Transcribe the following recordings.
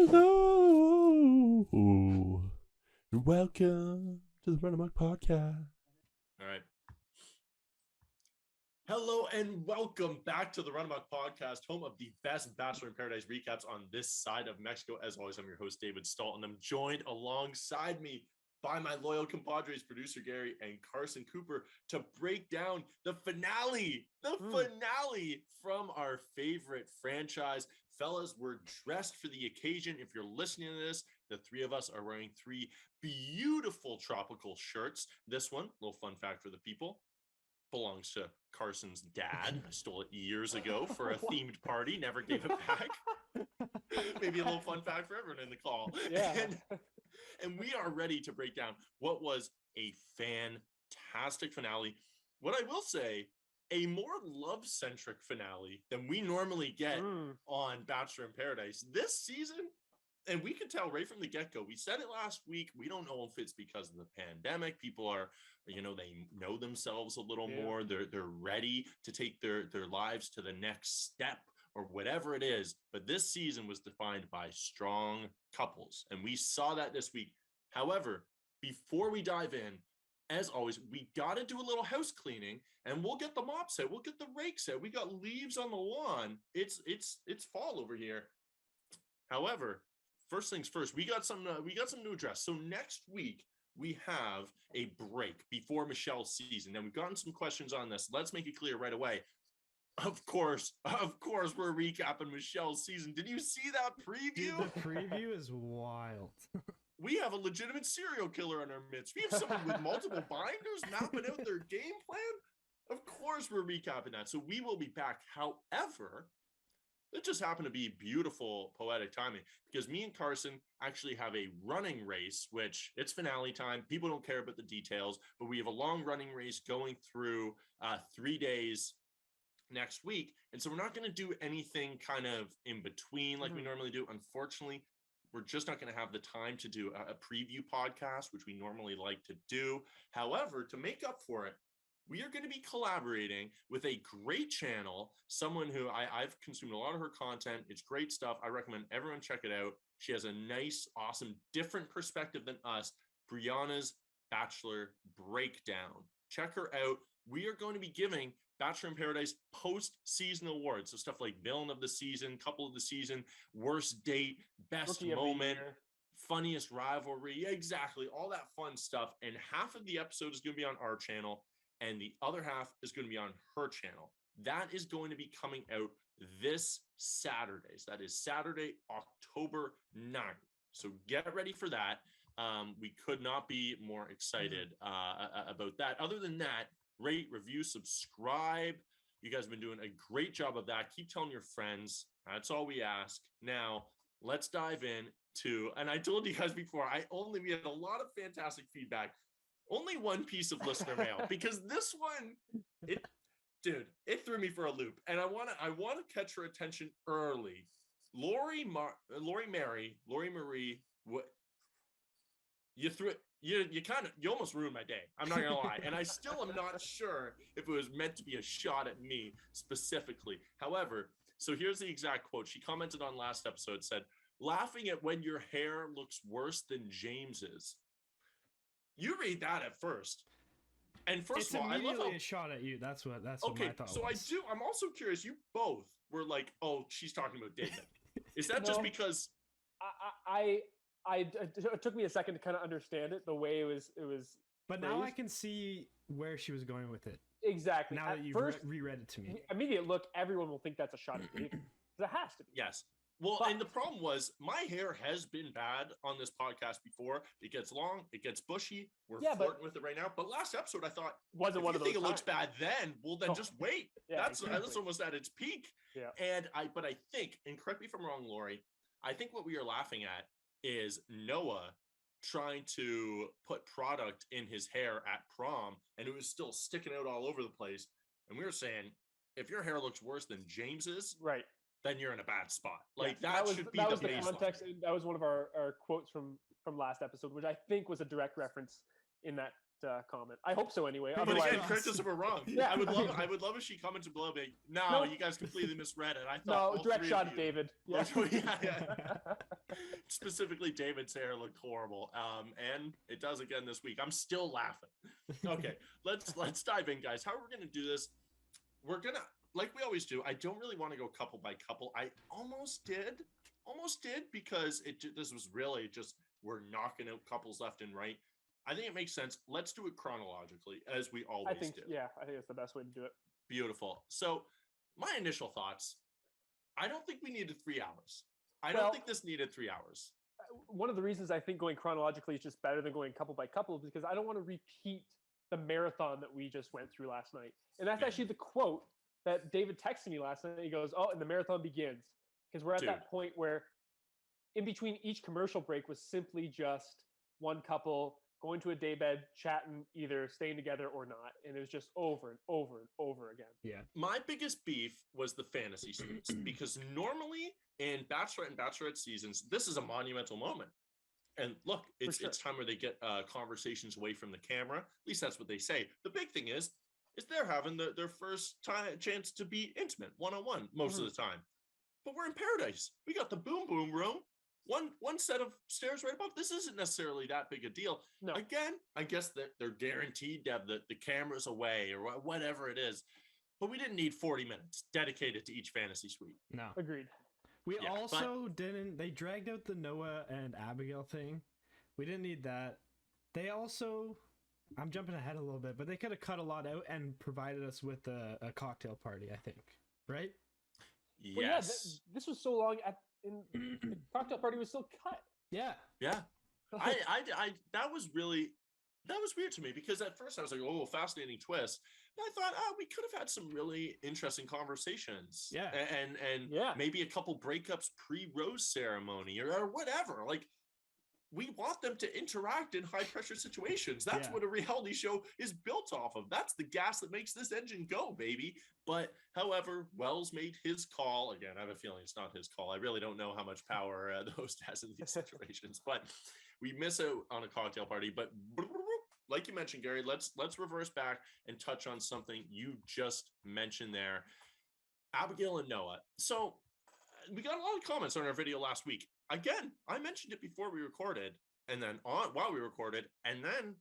Hello. Welcome to the Amuck podcast. All right. Hello and welcome back to the Amuck podcast, home of the best Bachelor in Paradise recaps on this side of Mexico. As always, I'm your host, David Stahl, and I'm joined alongside me by my loyal compadres, producer Gary and Carson Cooper, to break down the finale from our favorite franchise. Fellas, we're dressed for the occasion. If you're listening to this, the three of us are wearing three beautiful tropical shirts. This one, little fun fact for the people, belongs to Carson's dad. I stole it years ago for a themed party, never gave it back. Maybe a little fun fact for everyone in the call. Yeah. And we are ready to break down what was a fantastic finale. What I will say, a more love-centric finale than we normally get on Bachelor in Paradise this season. And we could tell right from the get-go. We said it last week. We don't know if it's because of the pandemic. People are, they know themselves a little more. They're ready to take their lives to the next step or whatever it is. But this season was defined by strong couples. And we saw that this week. However, before we dive in, as always, we got to do a little house cleaning, and we'll get the mops out. We'll get the rakes out. We got leaves on the lawn. It's fall over here. However, first things first, we got some new address. So next week we have a break before Michelle's season. Now we've gotten some questions on this. Let's make it clear right away. Of course, we're recapping Michelle's season. Did you see that preview? Dude, the preview is wild. We have a legitimate serial killer in our midst. We have someone with multiple binders mapping out their game plan. Of course, we're recapping that. So we will be back. However, it just happened to be beautiful, poetic timing because me and Carson actually have a running race, which it's finale time. People don't care about the details, but we have a long running race going through 3 days next week. And so we're not going to do anything kind of in between like we normally do. Unfortunately, we're just not going to have the time to do a preview podcast, which we normally like to do. However, to make up for it, we are going to be collaborating with a great channel, someone who I've consumed a lot of her content. It's great stuff. I recommend everyone check it out. She has a nice, awesome, different perspective than us. Brianna's Bachelor Breakdown. Check her out. We are going to be giving Bachelor in Paradise post-season awards. So stuff like villain of the season, couple of the season, worst date, best moment, funniest rivalry. Yeah, exactly. All that fun stuff. And half of the episode is going to be on our channel, and the other half is going to be on her channel. That is going to be coming out this Saturday. So that is Saturday, October 9th. So get ready for that. We could not be more excited about that. Other than that, rate, review, subscribe. You guys have been doing a great job of that. Keep telling your friends. That's all we ask. Now, let's dive in to, and I told you guys before, we had a lot of fantastic feedback. Only one piece of listener mail because this one, it threw me for a loop, and I want to catch her attention early. Lori Marie, what you threw it? You almost ruined my day. I'm not gonna lie, and I still am not sure if it was meant to be a shot at me specifically. However, so here's the exact quote. She commented on last episode, said, "Laughing at when your hair looks worse than James's." You read that at first, and first of all, I love a shot at you. That's what my thought so was. I'm also curious. You both were like, "Oh, she's talking about David." Is that just because? It took me a second to kind of understand it. The way it was. But now I can see where she was going with it. Exactly. Now that you've reread it to me, immediate look, everyone will think that's a shot at David. It has to be. Yes. Well, and the problem was my hair has been bad on this podcast before. It gets long, it gets bushy. We're flirting with it right now. But last episode, I thought, wasn't one of those. If you think it looks bad then, well, then just wait. Yeah, that's almost at its peak. Yeah. And I think, and correct me if I'm wrong, Lori, I think what we are laughing at is Noah trying to put product in his hair at prom, and it was still sticking out all over the place. And we were saying, if your hair looks worse than James's, right, then you're in a bad spot. Like should be the context. That was one of our quotes from last episode, which I think was a direct reference in that comment. I hope so anyway. But again, correct us if we're wrong. Yeah. I would love if she commented below me. No, you guys completely misread it. I thought direct shot at David. Yeah. Specifically, David's hair looked horrible, and it does again this week. I'm still laughing. Okay, let's dive in, guys. How are we gonna do this? We're gonna, like we always do. I don't really want to go couple by couple. I almost did, because this was really just we're knocking out couples left and right. I think it makes sense. Let's do it chronologically, as we always do. Yeah, I think it's the best way to do it. Beautiful. So, my initial thoughts. I don't think we needed 3 hours. I don't think this needed 3 hours. One of the reasons I think going chronologically is just better than going couple by couple is because I don't want to repeat the marathon that we just went through last night. And that's actually the quote that David texted me last night. He goes, "Oh, and the marathon begins." Because we're at that point where in between each commercial break was simply just one couple going to a daybed, chatting, either staying together or not. And it was just over and over and over again. Yeah. My biggest beef was the fantasy suites because normally in Bachelorette and Bachelorette seasons, this is a monumental moment. And look, it's time where they get conversations away from the camera. At least that's what they say. The big thing is they're having their first chance to be intimate, one-on-one most of the time. But we're in paradise. We got the boom boom room. One set of stairs right above. This isn't necessarily that big a deal. No. Again, I guess that they're guaranteed to have the cameras away or whatever it is. But we didn't need 40 minutes dedicated to each fantasy suite. No. Agreed. We also didn't. They dragged out the Noah and Abigail thing. We didn't need that. They also. I'm jumping ahead a little bit, but they could have cut a lot out and provided us with a cocktail party, I think. Right? Yes. Well, yeah, this was so long. The cocktail party was still cut. Yeah. Yeah. That was weird to me because at first I was like, oh, fascinating twist. And I thought, we could have had some really interesting conversations. Yeah. And maybe a couple breakups pre-rose ceremony or whatever. Like, we want them to interact in high pressure situations. That's what a reality show is built off of. That's the gas that makes this engine go, baby. But however, Wells made his call. Again, I have a feeling it's not his call. I really don't know how much power the host has in these situations, but we miss out on a cocktail party. But like you mentioned, Gary, let's reverse back and touch on something you just mentioned there. Abigail and Noah. So we got a lot of comments on our video last week. Again, I mentioned it before we recorded, and then while we recorded, and then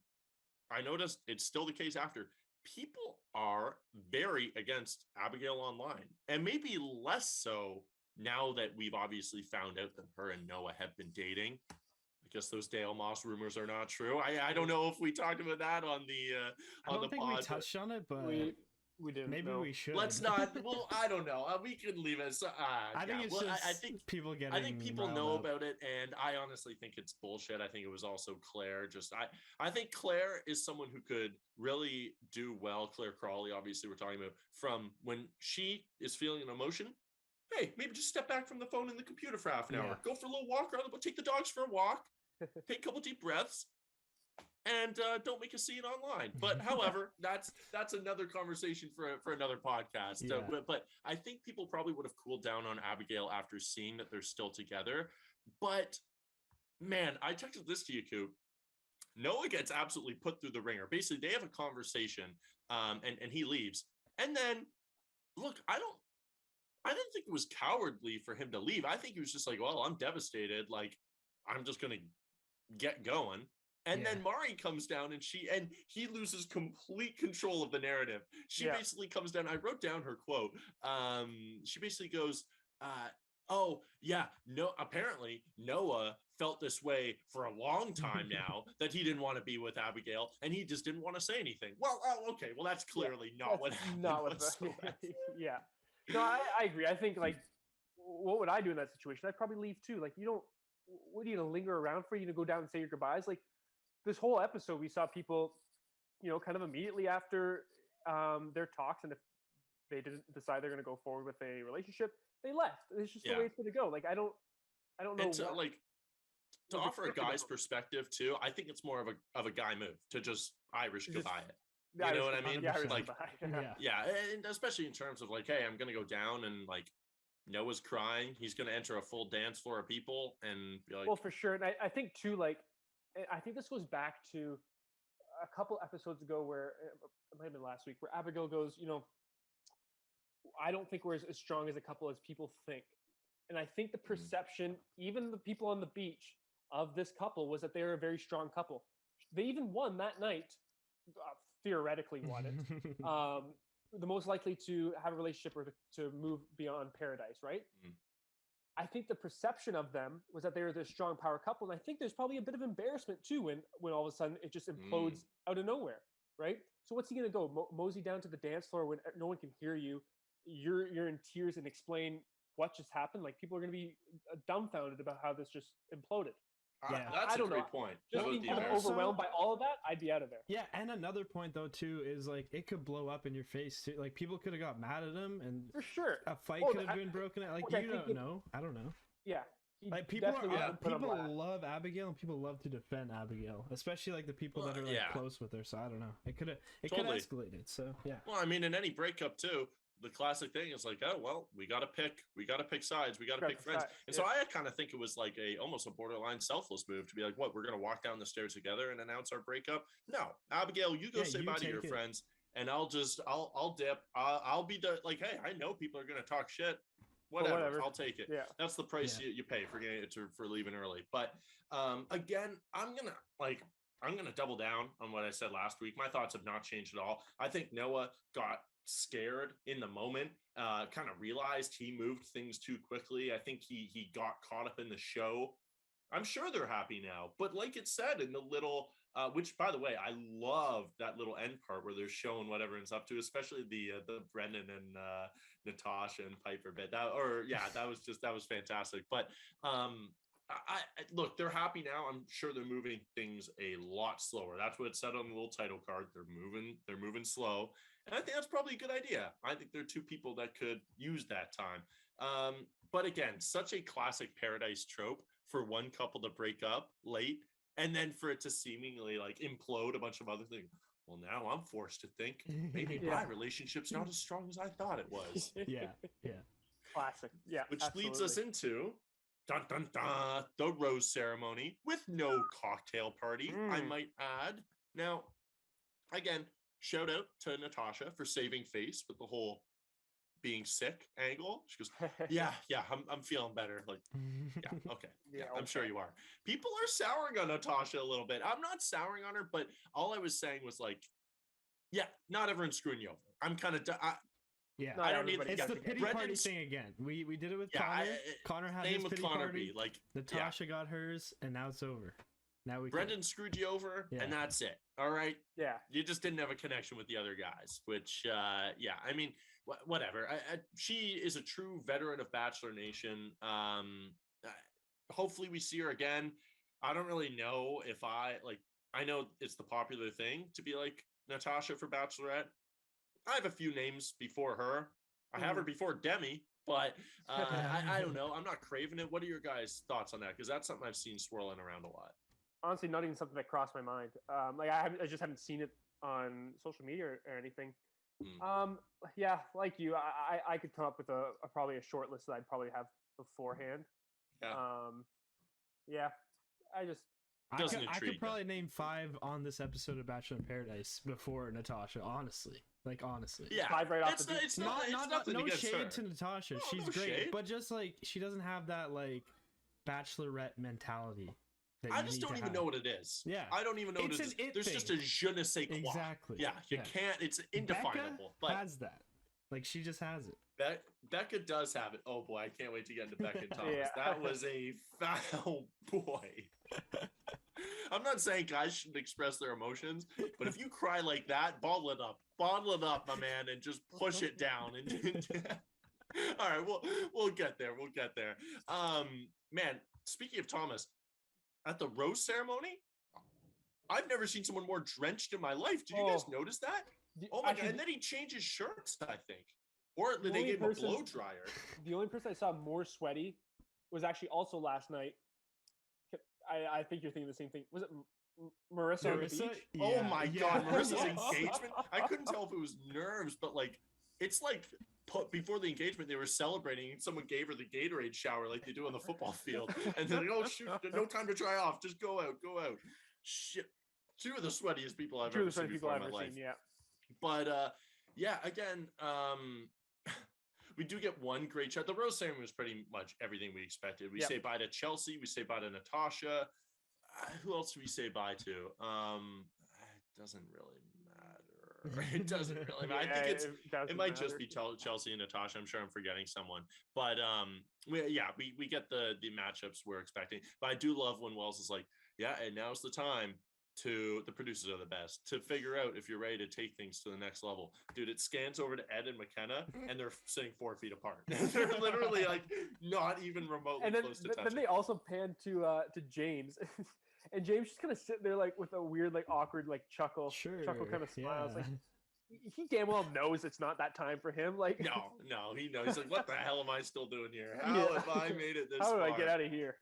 I noticed it's still the case after. People are very against Abigail online, and maybe less so now that we've obviously found out that her and Noah have been dating. I guess those Dale Moss rumors are not true. I don't know if we talked about that on the I don't think we touched on it, but we didn't. Maybe we should. Let's not. Well, I don't know. We can leave it. I think it's just I think people getting. I think people know about it, and I honestly think it's bullshit. I think it was also Claire. I think Claire is someone who could really do well. Claire Crawley, obviously, we're talking about from when she is feeling an emotion. Hey, maybe just step back from the phone and the computer for half an hour. Go for a little walk around. Take the dogs for a walk. Take a couple deep breaths. And don't make a scene online. But however, that's another conversation for another podcast. Yeah. But I think people probably would have cooled down on Abigail after seeing that they're still together. But man, I texted this to you, Coop. Noah gets absolutely put through the ringer. Basically, they have a conversation, and he leaves. And then, look, I didn't think it was cowardly for him to leave. I think he was just like, well, I'm devastated. Like, I'm just gonna get going. And then Mari comes down and he loses complete control of the narrative. She basically comes down. I wrote down her quote. She basically goes, oh yeah, no, apparently Noah felt this way for a long time now that he didn't want to be with Abigail and he just didn't want to say anything. Well, okay. Well, that's clearly not what happened. Yeah. No, I agree. I think like, what would I do in that situation? I'd probably leave too. Like, what are you gonna linger around for? You gonna go down and say your goodbyes? Like, this whole episode, we saw people, kind of immediately after their talks, and if they didn't decide they're going to go forward with a relationship, they left. It's just the way it's going to go. Like, I don't know. And to offer a guy's perspective too, I think it's more of a guy move to just Irish goodbye it. You know what I mean? Like, and especially in terms of like, hey, I'm going to go down and like Noah's crying. He's going to enter a full dance floor of people and be like, well, for sure. And I think too, like, I think this goes back to a couple episodes ago where it might have been last week where Abigail goes, I don't think we're as strong as a couple as people think. And I think the perception, even the people on the beach, of this couple was that they were a very strong couple. They even won that night, theoretically won it. The most likely to have a relationship or to move beyond paradise, right? I think the perception of them was that they were this strong power couple. And I think there's probably a bit of embarrassment too when all of a sudden it just implodes out of nowhere, right? So what's he going to go? Mosey down to the dance floor when no one can hear you. You're in tears and explain what just happened. Like people are going to be dumbfounded about how this just imploded. Yeah, that's a great point. Just being kind of overwhelmed by all of that, I'd be out of there. Yeah, and another point though too is like it could blow up in your face too. Like people could have got mad at him, and for sure a fight could have been broken out. Like you don't know. I don't know. Yeah. Like people love Abigail, and people love to defend Abigail, especially like the people that are like close with her. So I don't know. It could have escalated. So yeah. Well, I mean, in any breakup too, the classic thing is like, oh well, we gotta pick sides, we gotta pick friends. And so I kind of think it was like almost a borderline selfless move to be like, what, we're gonna walk down the stairs together and announce our breakup? No, Abigail, you go say bye to your friends, and I'll dip. I'll be the like, hey, I know people are gonna talk shit. Whatever. I'll take it. Yeah. That's the price you pay for getting it for leaving early. But again, I'm gonna double down on what I said last week. My thoughts have not changed at all. I think Noah got scared in the moment, kind of realized he moved things too quickly. I think he got caught up in the show. I'm sure they're happy now, but like it said in the little which by the way, I love that little end part where they're showing what everyone's up to, especially the Brendan and Natasha and Piper bit. That was fantastic. But I look, they're happy now. I'm sure they're moving things a lot slower. That's what it said on the little title card. They're moving slow. And I think that's probably a good idea. I think there are two people that could use that time. But again, such a classic Paradise trope for one couple to break up late and then for it to seemingly like implode a bunch of other things. Well, now I'm forced to think maybe my relationship's not as strong as I thought it was. Yeah. Classic. Yeah. Which leads us into dun dun dun, the rose ceremony with no cocktail party, I might add. Now, again, shout out to Natasha for saving face with the whole being sick angle. She goes, yeah, I'm feeling better. Like, yeah, okay. Yeah, I'm sure you are. People are souring on Natasha a little bit. I'm not souring on her, but all I was saying was like, yeah, not everyone's screwing you over. I'm kind of I don't need it's the pity party thing again. We did it with Connor. Connor had his pity party. Like Natasha got hers, and now it's over. Now Brendan screwed you over, and that's it. All right. Yeah. You just didn't have a connection with the other guys, which I mean, whatever. She is a true veteran of Bachelor Nation. Hopefully we see her again. I don't really know if I know it's the popular thing to be like Natasha for Bachelorette. I have a few names before her. I have her before Demi, but I don't know. I'm not craving it. What are your guys' thoughts on that? Because that's something I've seen swirling around a lot. Honestly, not even something that crossed my mind. I just haven't seen it on social media or anything. Yeah, like you, I could come up with probably a short list that I'd probably have beforehand. Yeah. I could probably name 5 on this episode of Bachelor in Paradise before Natasha. Honestly, yeah, 5 right off the bat. It's not no shade to Natasha. She's great, shade. but just like she doesn't have that like Bachelorette mentality. I just don't even know what it is. Yeah, I don't even know what it is. There's just a je ne sais quoi. Exactly. Yeah, you can't. It's indefinable. Becca has that. Like she just has it. Becca does have it. Oh boy, I can't wait to get into Becca and Thomas. That was a foul boy. I'm not saying guys shouldn't express their emotions, but if you cry like that, bottle it up, my man, and just push it down. All right, we'll get there. Man, speaking of Thomas, at the rose ceremony, I've never seen someone more drenched in my life. Did you guys notice that? Oh my god! And then he changed his shirts, I think, or they gave him a blow dryer. The only person I saw more sweaty was actually also last night. I think you're thinking the same thing. Was it Marissa on the beach? Yeah, oh my god, Marissa's engagement. I couldn't tell if it was nerves, but like it's like before the engagement they were celebrating and someone gave her the Gatorade shower like they do on the football field, and they're like, oh shoot, no time to dry off, just go out. Shit, two of the sweatiest people I've ever seen before in my life. Yeah. But again, We do get one great shot. The rose ceremony was pretty much everything we expected. We say bye to Chelsea. We say bye to Natasha. Who else do we say bye to? It doesn't really matter. It doesn't really matter. I think it might just be Chelsea and Natasha. I'm sure I'm forgetting someone. But we get the matchups we're expecting. But I do love when Wells is like, yeah, and now's the time to the producers are the best to figure out if you're ready to take things to the next level. Dude, it scans over to Ed and McKenna and they're sitting 4 feet apart. They're literally like not even remotely close to touching. Then they also pan to James. And James just kind of sitting there like with a weird, like awkward, like chuckle kind of smile. Like he damn well knows it's not that time for him. Like no, he knows. He's like, what the hell am I still doing here? How have I made it this far? How do I get out of here?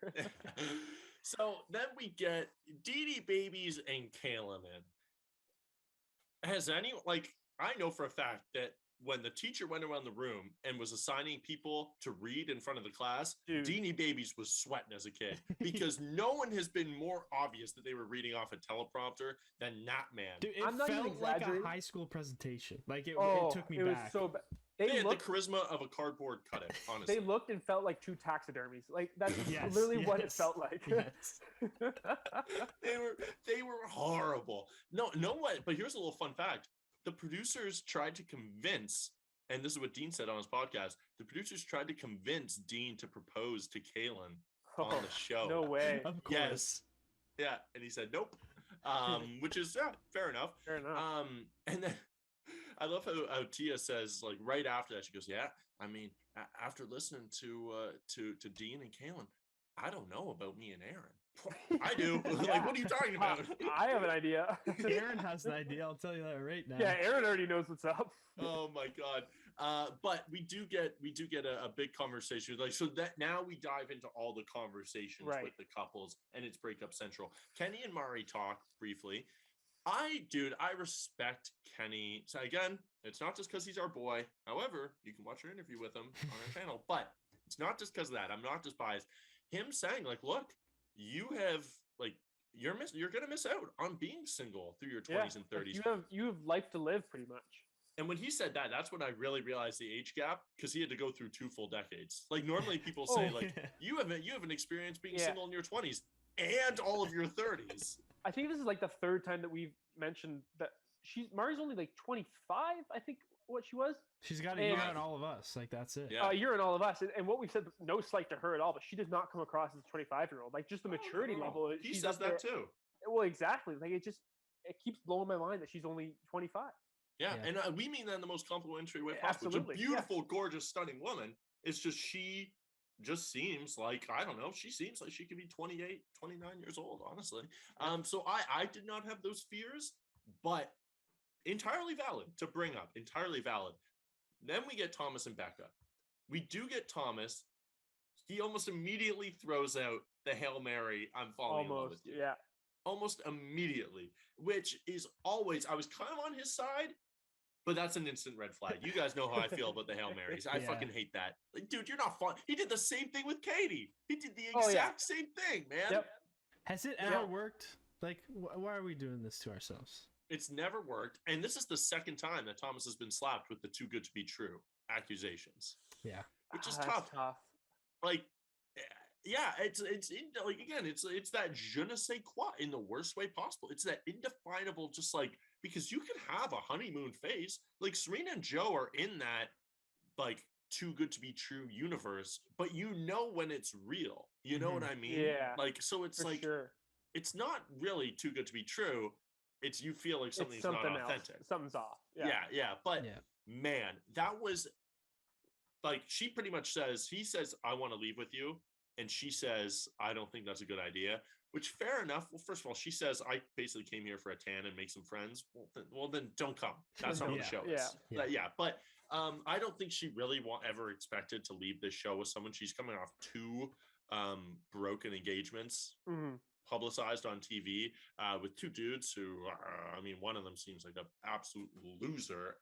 So then we get Dee Babies and Kaylin in. Has any, like, I know for a fact that when the teacher went around the room and was assigning people to read in front of the class, Deanie Babies was sweating as a kid because no one has been more obvious that they were reading off a teleprompter than that man. Dude, it felt like a high school presentation. Like it took me back. Was so bad. They had the charisma of a cardboard cutout, honestly. They looked and felt like 2 taxidermies. Like that's literally what it felt like. Yes. they were horrible. No what? But here's a little fun fact. The producers tried to convince, and this is what Dean said on his podcast, the producers tried to convince Dean to propose to Kaylin on the show. No way. Of course. Yes. Yeah, and he said nope. Which is fair enough. Fair enough. And then I love how Tia says, like, right after that, she goes, yeah, I mean, after listening to Dean and Kaylin, I don't know about me and Aaron. I do. Like, what are you talking about? I have an idea. Aaron has an idea. I'll tell you that right now. Yeah, Aaron already knows what's up. Oh my god. But we do get a big conversation. Like, so that now we dive into all the conversations with the couples, and it's breakup central. Kenny and Mari talk briefly. I respect Kenny. So again, it's not just because he's our boy. However, you can watch our interview with him on our channel, but it's not just because of that. I'm not just biased. Him saying, like, look, you have, like, you're gonna miss out on being single through your 20s and 30s. You have life to live, pretty much. And when he said that, that's when I really realized the age gap, because he had to go through 2 full decades. Like, normally people say, you have an experience being single in your 20s and all of your 30s. I think this is like the 3rd time that we've mentioned that Mari's only like 25, I think what she was. She's got a year on all of us. Like, that's it. Yeah. A year on all of us. And what we've said, no slight to her at all, but she does not come across as a 25-year-old. Like, just the maturity level. He says that too. Well, exactly. Like, it keeps blowing my mind that she's only 25. Yeah. And we mean that in the most complimentary way possible. Absolutely. She's a beautiful, gorgeous, stunning woman. It's just she just seems like, I don't know, she seems like she could be 28, 29 years old, honestly. So I did not have those fears, but entirely valid to bring up, entirely valid. Then we get Thomas and Becca. We do get Thomas. He almost immediately throws out the Hail Mary, I'm falling in love with you. Yeah. Almost immediately, which is always, I was kind of on his side, but that's an instant red flag. You guys know how I feel about the Hail Marys. I fucking hate that. Like, dude, you're not fun. He did the same thing with Katie. He did the exact same thing, man. Yep. Has it ever worked? Like, why are we doing this to ourselves? It's never worked. And this is the 2nd time that Thomas has been slapped with the too good to be true accusations. Yeah. Which is tough. Like, yeah, it's like, again, it's that je ne sais quoi in the worst way possible. It's that indefinable, just like, because you can have a honeymoon phase. Like, Serena and Joe are in that, like, too good to be true universe, but you know when it's real. You know what I mean? Yeah. Like, so it's like, it's not really too good to be true. It's, you feel like something's not authentic. Something's off. Yeah. But man, that was like, she pretty much says, he says, I want to leave with you. And she says, I don't think that's a good idea, which, fair enough. Well, first of all, she says, I basically came here for a tan and make some friends. Well, then don't come. That's not what the show is. But I don't think she really ever expected to leave this show with someone. She's coming off 2 broken engagements. Publicized on TV with 2 dudes who are, I mean, one of them seems like an absolute loser.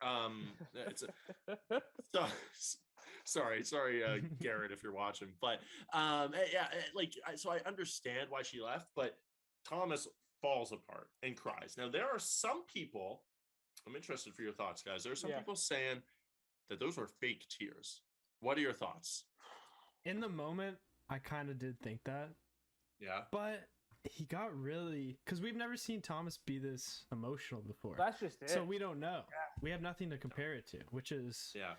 Sorry, Garrett, if you're watching, but so I understand why she left, but Thomas falls apart and cries. Now, there are some people, I'm interested for your thoughts, guys. There are some people saying that those were fake tears. What are your thoughts? In the moment, I kind of did think that, Yeah. but he got really, because we've never seen Thomas be this emotional before. That's just it. So we don't know. We have nothing to compare it to, which is, Yeah.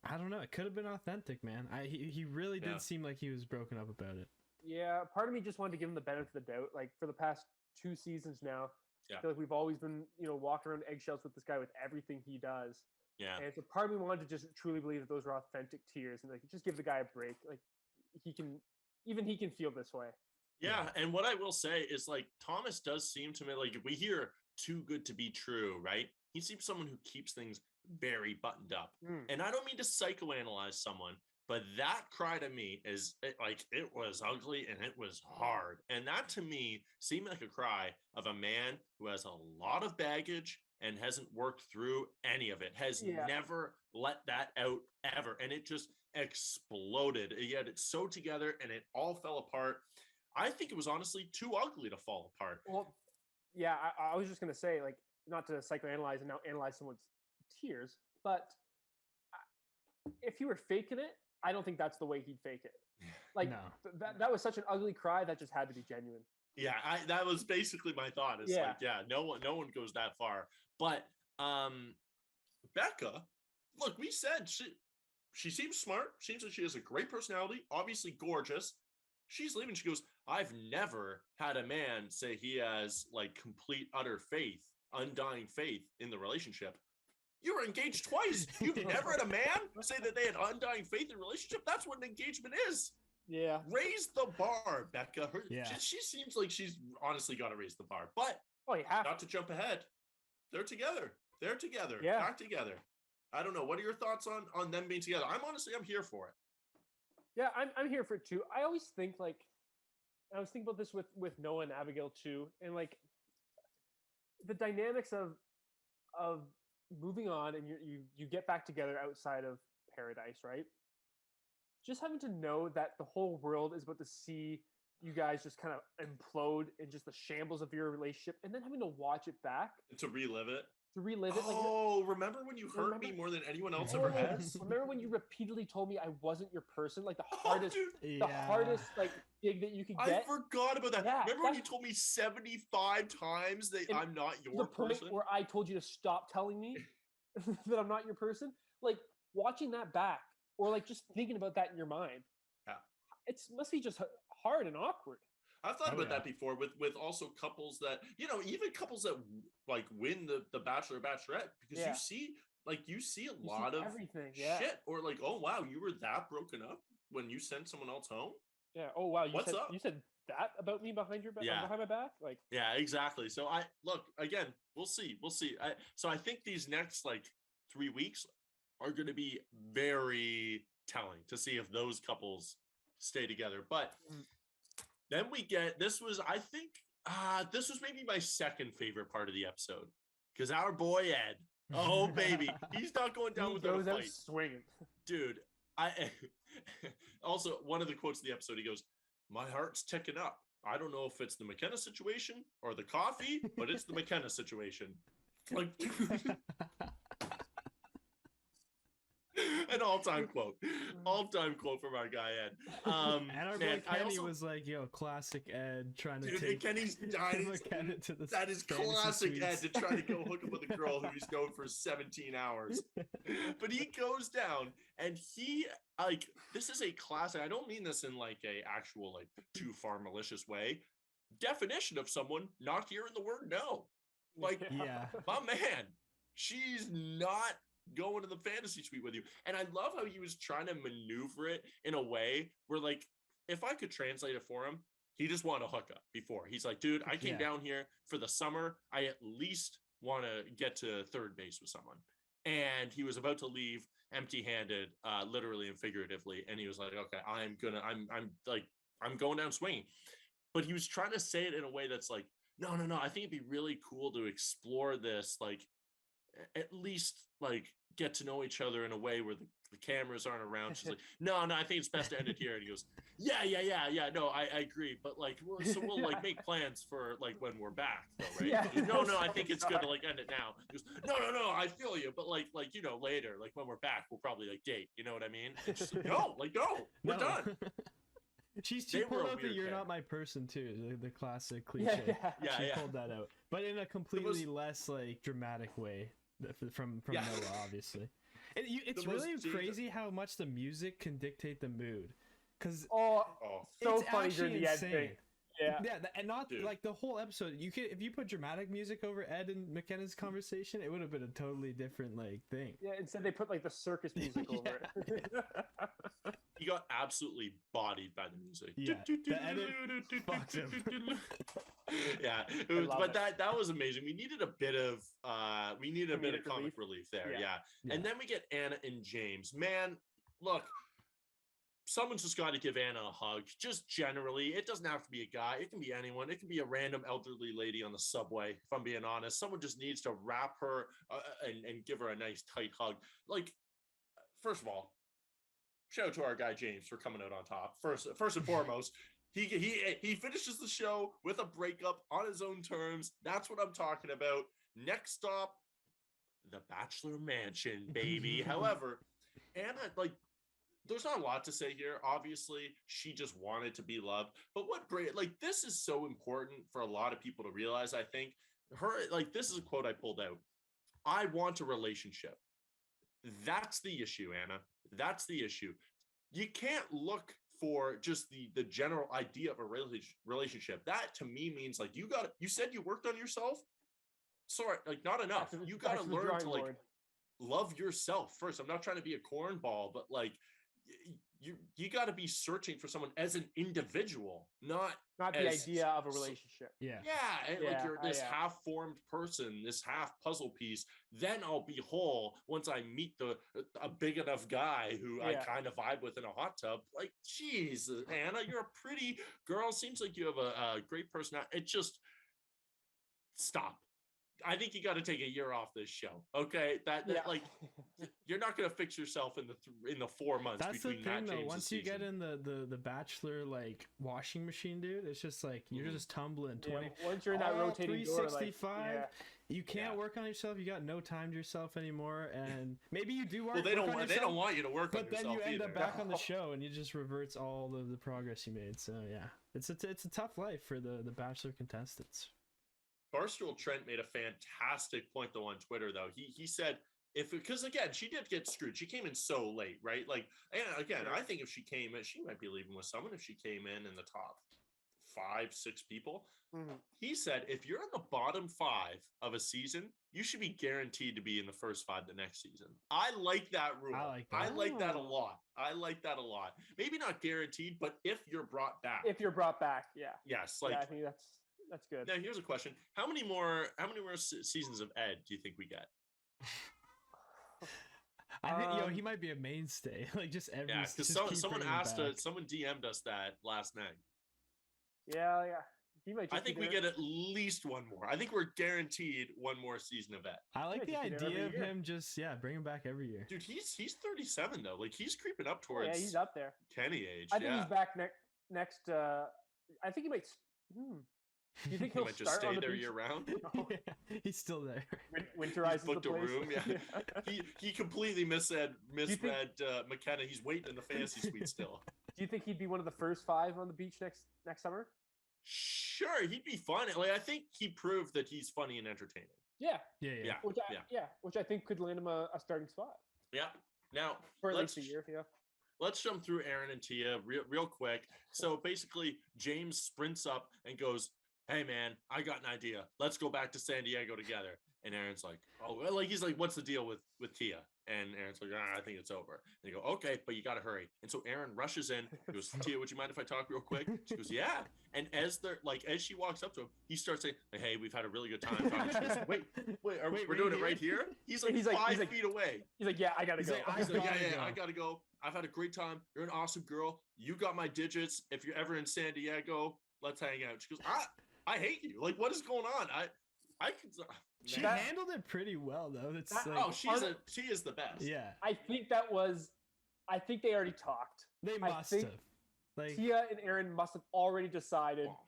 I don't know. It could have been authentic, man. He really did Yeah. seem like he was broken up about it. Yeah, part of me just wanted to give him the benefit of the doubt. Like for the past 2 seasons now, Yeah. I feel like we've always been, walking around eggshells with this guy with everything he does. Yeah. And so part of me wanted to just truly believe that those were authentic tears and like just give the guy a break. Like he can feel this way. Yeah, and what I will say is like Thomas does seem to me like we hear too good to be true, right? He seems someone who keeps things very buttoned up. And I don't mean to psychoanalyze someone, but that cry to me is it was ugly and it was hard. And that to me seemed like a cry of a man who has a lot of baggage and hasn't worked through any of it, has never let that out ever. And it just exploded. Yet it's so together and it all fell apart. I think it was honestly too ugly to fall apart. Well, yeah, I was just going to say, like, not to psychoanalyze and now analyze someone's tears, but if he were faking it, I don't think that's the way he'd fake it. Like, No. that was such an ugly cry that just had to be genuine. Yeah, that was basically my thought. It's no one goes that far. But Becca, look, we said she seems smart. Seems like she has a great personality. Obviously gorgeous. She's leaving. She goes, I've never had a man say he has like complete, utter faith, undying faith in the relationship. You were engaged twice. You've never had a man say that they had undying faith in a relationship. That's what an engagement is. Yeah. Raise the bar, Becca. Yeah. She seems like she's honestly got to raise the bar. But you have not to jump ahead. They're together. Yeah. Back together. I don't know. What are your thoughts on them being together? I'm here for it. Yeah, I'm here for it too. I always think I was thinking about this with Noah and Abigail too, and like the dynamics of moving on and you get back together outside of paradise, right? Just having to know that the whole world is about to see you guys just kind of implode in just the shambles of your relationship, and then having to watch it back To relive it. Like, remember when you hurt me more than anyone else ever has? Remember when you repeatedly told me I wasn't your person? Like the hardest, dude. the hardest like dig that you could get. I forgot about that. Yeah, Remember when you told me 75 times that I'm not your the person? point where I told you to stop telling me that I'm not your person? Like watching that back, or like just thinking about that in your mind. Yeah, it must be just hard and awkward. I've thought about that before with also couples that, even couples that like win the Bachelor or Bachelorette, because you see a lot of everything, shit, or like, oh wow, you were that broken up when you sent someone else home. Yeah. Oh wow. What's up? You said that about me behind my back? Like. Yeah, exactly. So again, we'll see. So I think these next like 3 weeks are going to be very telling to see if those couples stay together. But then we get, this was maybe my second favorite part of the episode, because our boy Ed, oh baby, he's not going down without a fight. Swinging. Dude, also one of the quotes of the episode, he goes, my heart's ticking up. I don't know if it's the McKenna situation or the coffee, but it's the McKenna situation. Like, an all-time quote from our guy Ed. And our boy Kenny was like, "Yo, classic Ed trying to take Kenny's dying. to the That is classic Ed to try to go hook up with a girl who he's known for 17 hours." But he goes down, and he this is a classic. I don't mean this in like a actual like too far malicious way. Definition of someone not hearing the word no. Like, my man, she's not going to the fantasy suite with you. And I love how he was trying to maneuver it in a way where, like, if I could translate it for him, he just wanted to hook up before. He's like, dude, I came down here for the summer. I at least want to get to third base with someone. And he was about to leave empty-handed, literally and figuratively. And he was like, okay, I'm going down swinging. But he was trying to say it in a way that's like, no, I think it'd be really cool to explore this, like, at least like get to know each other in a way where the cameras aren't around. She's like, no, I think it's best to end it here. And he goes, yeah. No, I agree. But like, so we'll like make plans for like when we're back though, right? Yeah. Goes, no, I think it's good to like end it now. He goes, no, I feel you. But like, later, like when we're back, we'll probably like date. You know what I mean? And she's like, no, we're done. She They were pulled a out the weird "you're pair. not my person" too, the classic cliche. She pulled that out, but in a completely less like dramatic way from Noah, obviously. It's really crazy how much the music can dictate the mood, because so it's funny actually during the end insane. thing. Yeah, and not Dude. like the whole episode. You could, if you put dramatic music over Ed and McKenna's conversation, it would have been a totally different like thing. Yeah, instead they put like the circus music over it. He got absolutely bodied by the music. Yeah, the edit fucked him. Yeah, that was amazing. We needed a bit of comic relief there. Yeah. And then we get Anna and James. Man, look, someone's just got to give Anna a hug. Just generally, it doesn't have to be a guy. It can be anyone. It can be a random elderly lady on the subway. If I'm being honest, someone just needs to wrap her and give her a nice tight hug. Like, first of all, shout out to our guy James for coming out on top. First and foremost, he finishes the show with a breakup on his own terms. That's what I'm talking about. Next stop, the Bachelor Mansion, baby. However, Anna, like, there's not a lot to say here. Obviously, she just wanted to be loved. But this is so important for a lot of people to realize, I think. This is a quote I pulled out. I want a relationship. That's the issue, Anna. That's the issue. You can't look for just the general idea of a relationship. That to me means like you said you worked on yourself. Sorry, like not enough. You got to learn to like love yourself first. I'm not trying to be a cornball, but like you got to be searching for someone as an individual, not the idea of a relationship. Like you're this half-formed person, this half puzzle piece. Then I'll be whole once I meet a big enough guy who I kind of vibe with in a hot tub. Like, geez, Anna, you're a pretty girl. Seems like you have a great personality. It just stop. I think you got to take a year off this show. Okay, like you're not going to fix yourself in the 4 months. That's between the thing, that though. Once you season. get in the Bachelor like washing machine, dude, it's just like you're just tumbling 20. Once you're in that rotating door, 365. You can't work on yourself. You got no time to yourself anymore, and maybe you do work. Well, they don't want you to work on yourself. But then you end either. up back on the show, and it just reverts all of the progress you made. So yeah, it's a tough life for the Bachelor contestants. Barstool Trent made a fantastic point though on Twitter though. He said because again she did get screwed. She came in so late, right? Like, and again, I think if she came in, she might be leaving with someone if she came in the top 5-6 people. Mm-hmm. He said if you're in the bottom 5 of a season, you should be guaranteed to be in the first 5 the next season. I like that rule. I like that a lot. Maybe not guaranteed, but if you're brought back. Yes, like I think that's good. Now here's a question: How many more seasons of Ed do you think we get? I think he might be a mainstay. Like just every. Yeah, because someone DM'd us that last night. Yeah. He might. I think we get at least one more. I think we're guaranteed one more season of Ed. I like the idea of him just bring him back every year. Dude, he's 37 though. Like he's creeping up towards. Yeah, he's up there. Kenny age. I think he's back next. I think he might. Do you think he might just stay there year round? No. Yeah, he's still there. Winterizes the place. A room. Yeah. He completely misread McKenna. He's waiting in the fantasy suite still. Do you think he'd be one of the first 5 on the beach next summer? Sure, he'd be fun. Like I think he proved that he's funny and entertaining. Yeah. Yeah. Which I think could land him a starting spot. Yeah. Now for at least a year. Yeah. Let's jump through Aaron and Tia real quick. So basically, James sprints up and goes, "Hey man, I got an idea. Let's go back to San Diego together." And Aaron's like, "Oh, well," like he's like, "What's the deal with Tia?" And Aaron's like, "I think it's over." And they go, "Okay, but you got to hurry." And so Aaron rushes in. He goes, "Tia, would you mind if I talk real quick?" She goes, "Yeah." And as she walks up to him, he starts saying, "Hey, we've had a really good time talking." She goes, "Wait, we're doing it right here?" He's like 5 feet away. He's like, "Yeah, I gotta go." He's like, "Yeah, I gotta go. I've had a great time. You're an awesome girl. You got my digits. If you're ever in San Diego, let's hang out." She goes, I hate you. Like, what is going on? I could. She Man. handled it pretty well, though. It's That- like, she is the best. yeah, I think they already talked. they I must think have. Like, Tia and Aaron must have already decided, Well,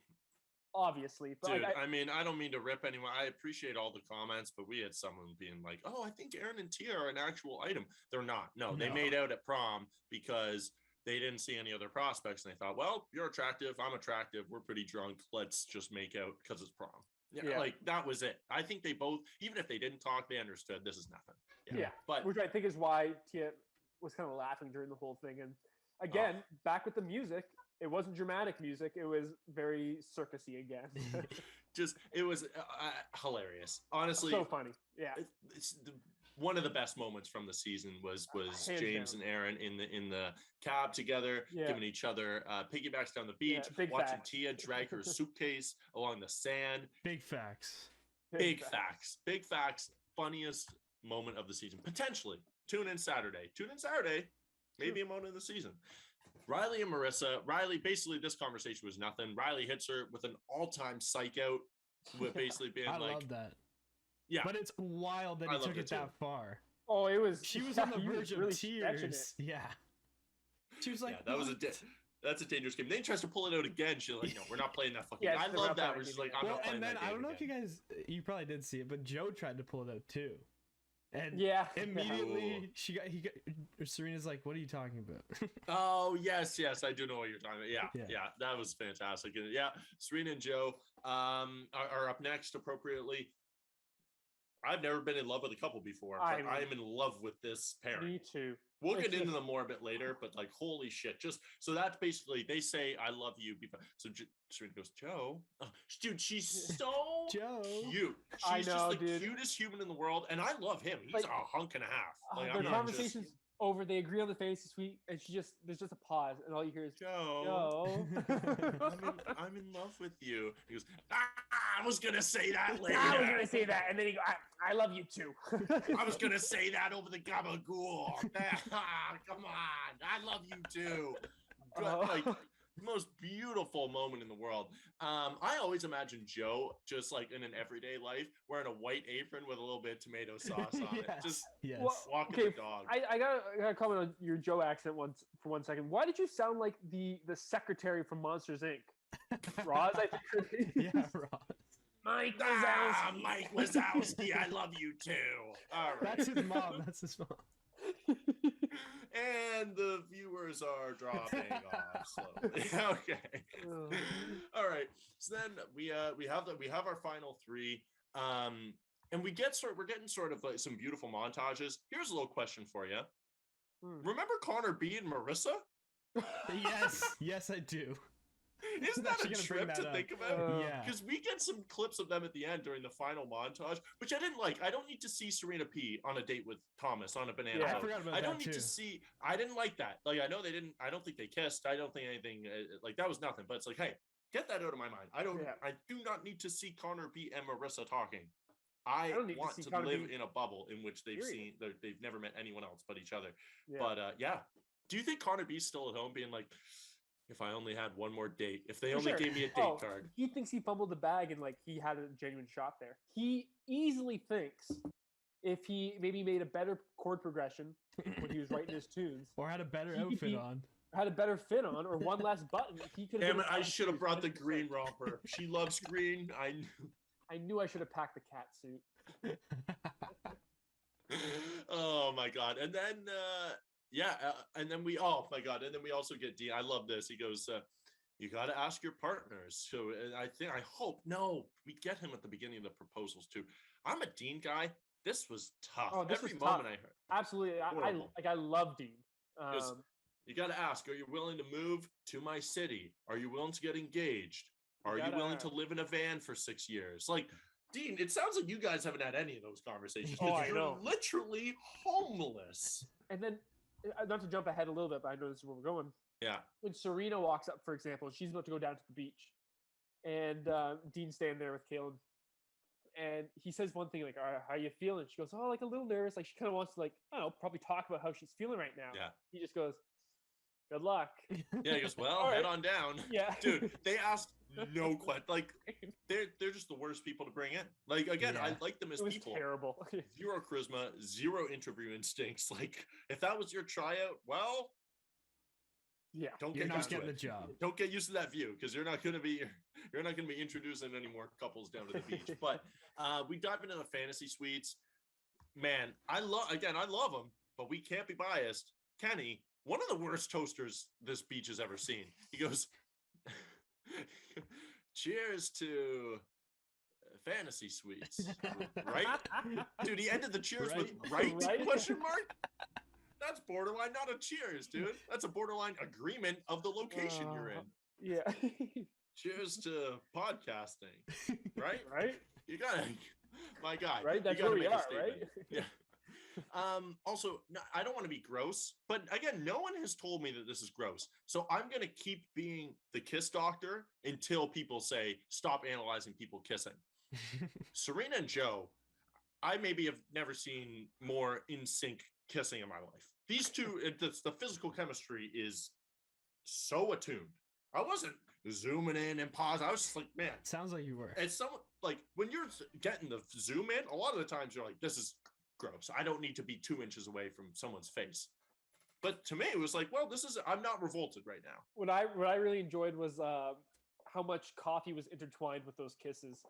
obviously. But dude, like, I mean, I don't mean to rip anyone. I appreciate all the comments, but we had someone being like, "Oh, I think Aaron and Tia are an actual item." They're not. No, they No. made out at prom because they didn't see any other prospects, and they thought, "Well, you're attractive. I'm attractive. We're pretty drunk. Let's just make out because it's prom." Yeah, like that was it. I think they both, even if they didn't talk, they understood this is nothing. yeah, but which I think is why Tia was kind of laughing during the whole thing. And again, back with the music, it wasn't dramatic music. It was very circusy again. just it was hilarious. Honestly, So funny. Yeah. It's one of the best moments from the season was Hands James down. and Aaron in the cab together, Yeah. giving each other piggybacks down the beach, big watching facts. Tia drag her suitcase along the sand. big facts. Big facts. Funniest moment of the season, potentially. Tune in Saturday. Maybe a moment of the season. Riley and Marissa. Riley, basically, this conversation was nothing. Riley hits her with an all-time psych out, with basically being I like, love that. yeah, But it's wild that I he loved took it it too. that far. Oh, it was. She was on the he was verge of really stretching tears. Yeah. She was like, yeah, that was "What?" that's a dangerous game. Then he tries to pull it out again. She's like, no, we're not playing that fucking Yeah, game. I we're love not that. playing Where she's it like, again. I'm Well, not playing and then that game I don't know again. if you probably did see it, but Joe tried to pull it out too. And Yeah. immediately Serena's like, "What are you talking about?" Oh, yes, I do know what you're talking about. Yeah. Yeah, that was fantastic. And yeah, Serena and Joe are up next appropriately. I've never been in love with a couple before, but I am in love with this pairing. Me too. We'll It's get into just- them more a bit later, but like, holy shit. Just so that's basically, they say, I love you. So Serena goes, Joe. Oh, dude, she's so Joe. cute. She's I know, just the dude. cutest human in the world. And I love him. He's Like, a hunk and a half. Like, their I'm not just, conversation's over. They agree on the fantasy suite, and there's just a pause, and all you hear is Joe. Joe. I'm in love with you. He goes, I was gonna say that later. I was gonna say that, and then he go, I love you too. I was gonna say that over the gabagool. Come on, I love you too. Like, most beautiful moment in the world. I always imagine Joe just like in an everyday life wearing a white apron with a little bit of tomato sauce on it, just yes. Well, walking okay, the dog. I gotta comment on your Joe accent for 1 second. Why did you sound like the secretary from Monsters Inc? Roz, I think her name is. Yeah, Ross. Mike Wazowski. Mike Wazowski, I love you too. All right. That's his mom. That's his mom. And the viewers are dropping off slowly. Okay. All right. So then we have our final three. And we're getting sort of like some beautiful montages. Here's a little question for you. Remember Connor B and Marissa? Yes, I do. Isn't that a trip to think about? Yeah. Because we get some clips of them at the end during the final montage, which I didn't like. I don't need to see Serena P on a date with Thomas on a banana Yeah, I boat. forgot about I that don't need too. to see. I didn't like that. Like, I know they didn't. I don't think they kissed. I don't think anything like that was nothing. But it's like, hey, get that out of my mind. I do not need to see Connor B and Marissa talking. I don't need to want see to Connor live B. in a bubble in which they've Period. they've never met anyone else but each other. Yeah. But yeah, do you think Connor B's still at home being like, if I only had one more date, if they For only sure. gave me a date Oh, card? He thinks he fumbled the bag and like he had a genuine shot there. He easily thinks if he maybe made a better chord progression when he was writing his tunes, Or had a better He could outfit be- on. had a better fit on, or one less button, he could. Damn it, I should have brought the green romper. She loves green. I knew I should have packed the cat suit. Oh my god. And then and then we also get Dean. I love this. He goes, you got to ask your partners. So I hope we get him at the beginning of the proposals too. I'm a Dean guy. This was tough. Oh, this Every was moment tough. I heard. Absolutely, Horrible. I love Dean. Because you got to ask, are you willing to move to my city? Are you willing to get engaged? Are you willing to live in a van for 6 years? Like, Dean, it sounds like you guys haven't had any of those conversations. Oh, I You're know. literally homeless. And then, not to jump ahead a little bit, but I know this is where we're going. Yeah. When Serena walks up, for example, she's about to go down to the beach, and Dean's standing there with Kaylin, and he says one thing like, how are you feeling? She goes, oh, like a little nervous. Like she kind of wants to like, I don't know, probably talk about how she's feeling right now. Yeah. He just goes, good luck. Yeah, he goes, well, All right. head on down. Yeah. Dude, they asked no question. Like they're just the worst people to bring in. Like again, I like them as it was people. terrible. Zero charisma, zero interview instincts. Like if that was your tryout, well, Yeah, don't You're get not used to getting it. the job. Don't get used to that view because you're not going to be introducing any more couples down to the beach. But we dive into the fantasy suites. Man, I love them, but we can't be biased. Kenny, one of the worst toasters this beach has ever seen. He goes, cheers to fantasy suites, right? Dude, he ended the cheers with right? Question mark. That's borderline not a cheers, dude. That's a borderline agreement of the location you're in. Yeah. Cheers to podcasting, right? Right? You gotta, my guy. Right? That's you gotta where we make a are, statement. right? Yeah. Also, no, I don't want to be gross, but again, no one has told me that this is gross. So I'm going to keep being the kiss doctor until people say, stop analyzing people kissing. Serena and Joe, I maybe have never seen more in sync kissing in my life. These two, the physical chemistry is so attuned. I wasn't zooming in and pausing. I was just like, man. Sounds like you were. It's someone like when you're getting the zoom in, a lot of the times you're like, this is gross. I don't need to be 2 inches away from someone's face. But to me, it was like, well, I'm not revolted right now. What I really enjoyed was how much coffee was intertwined with those kisses.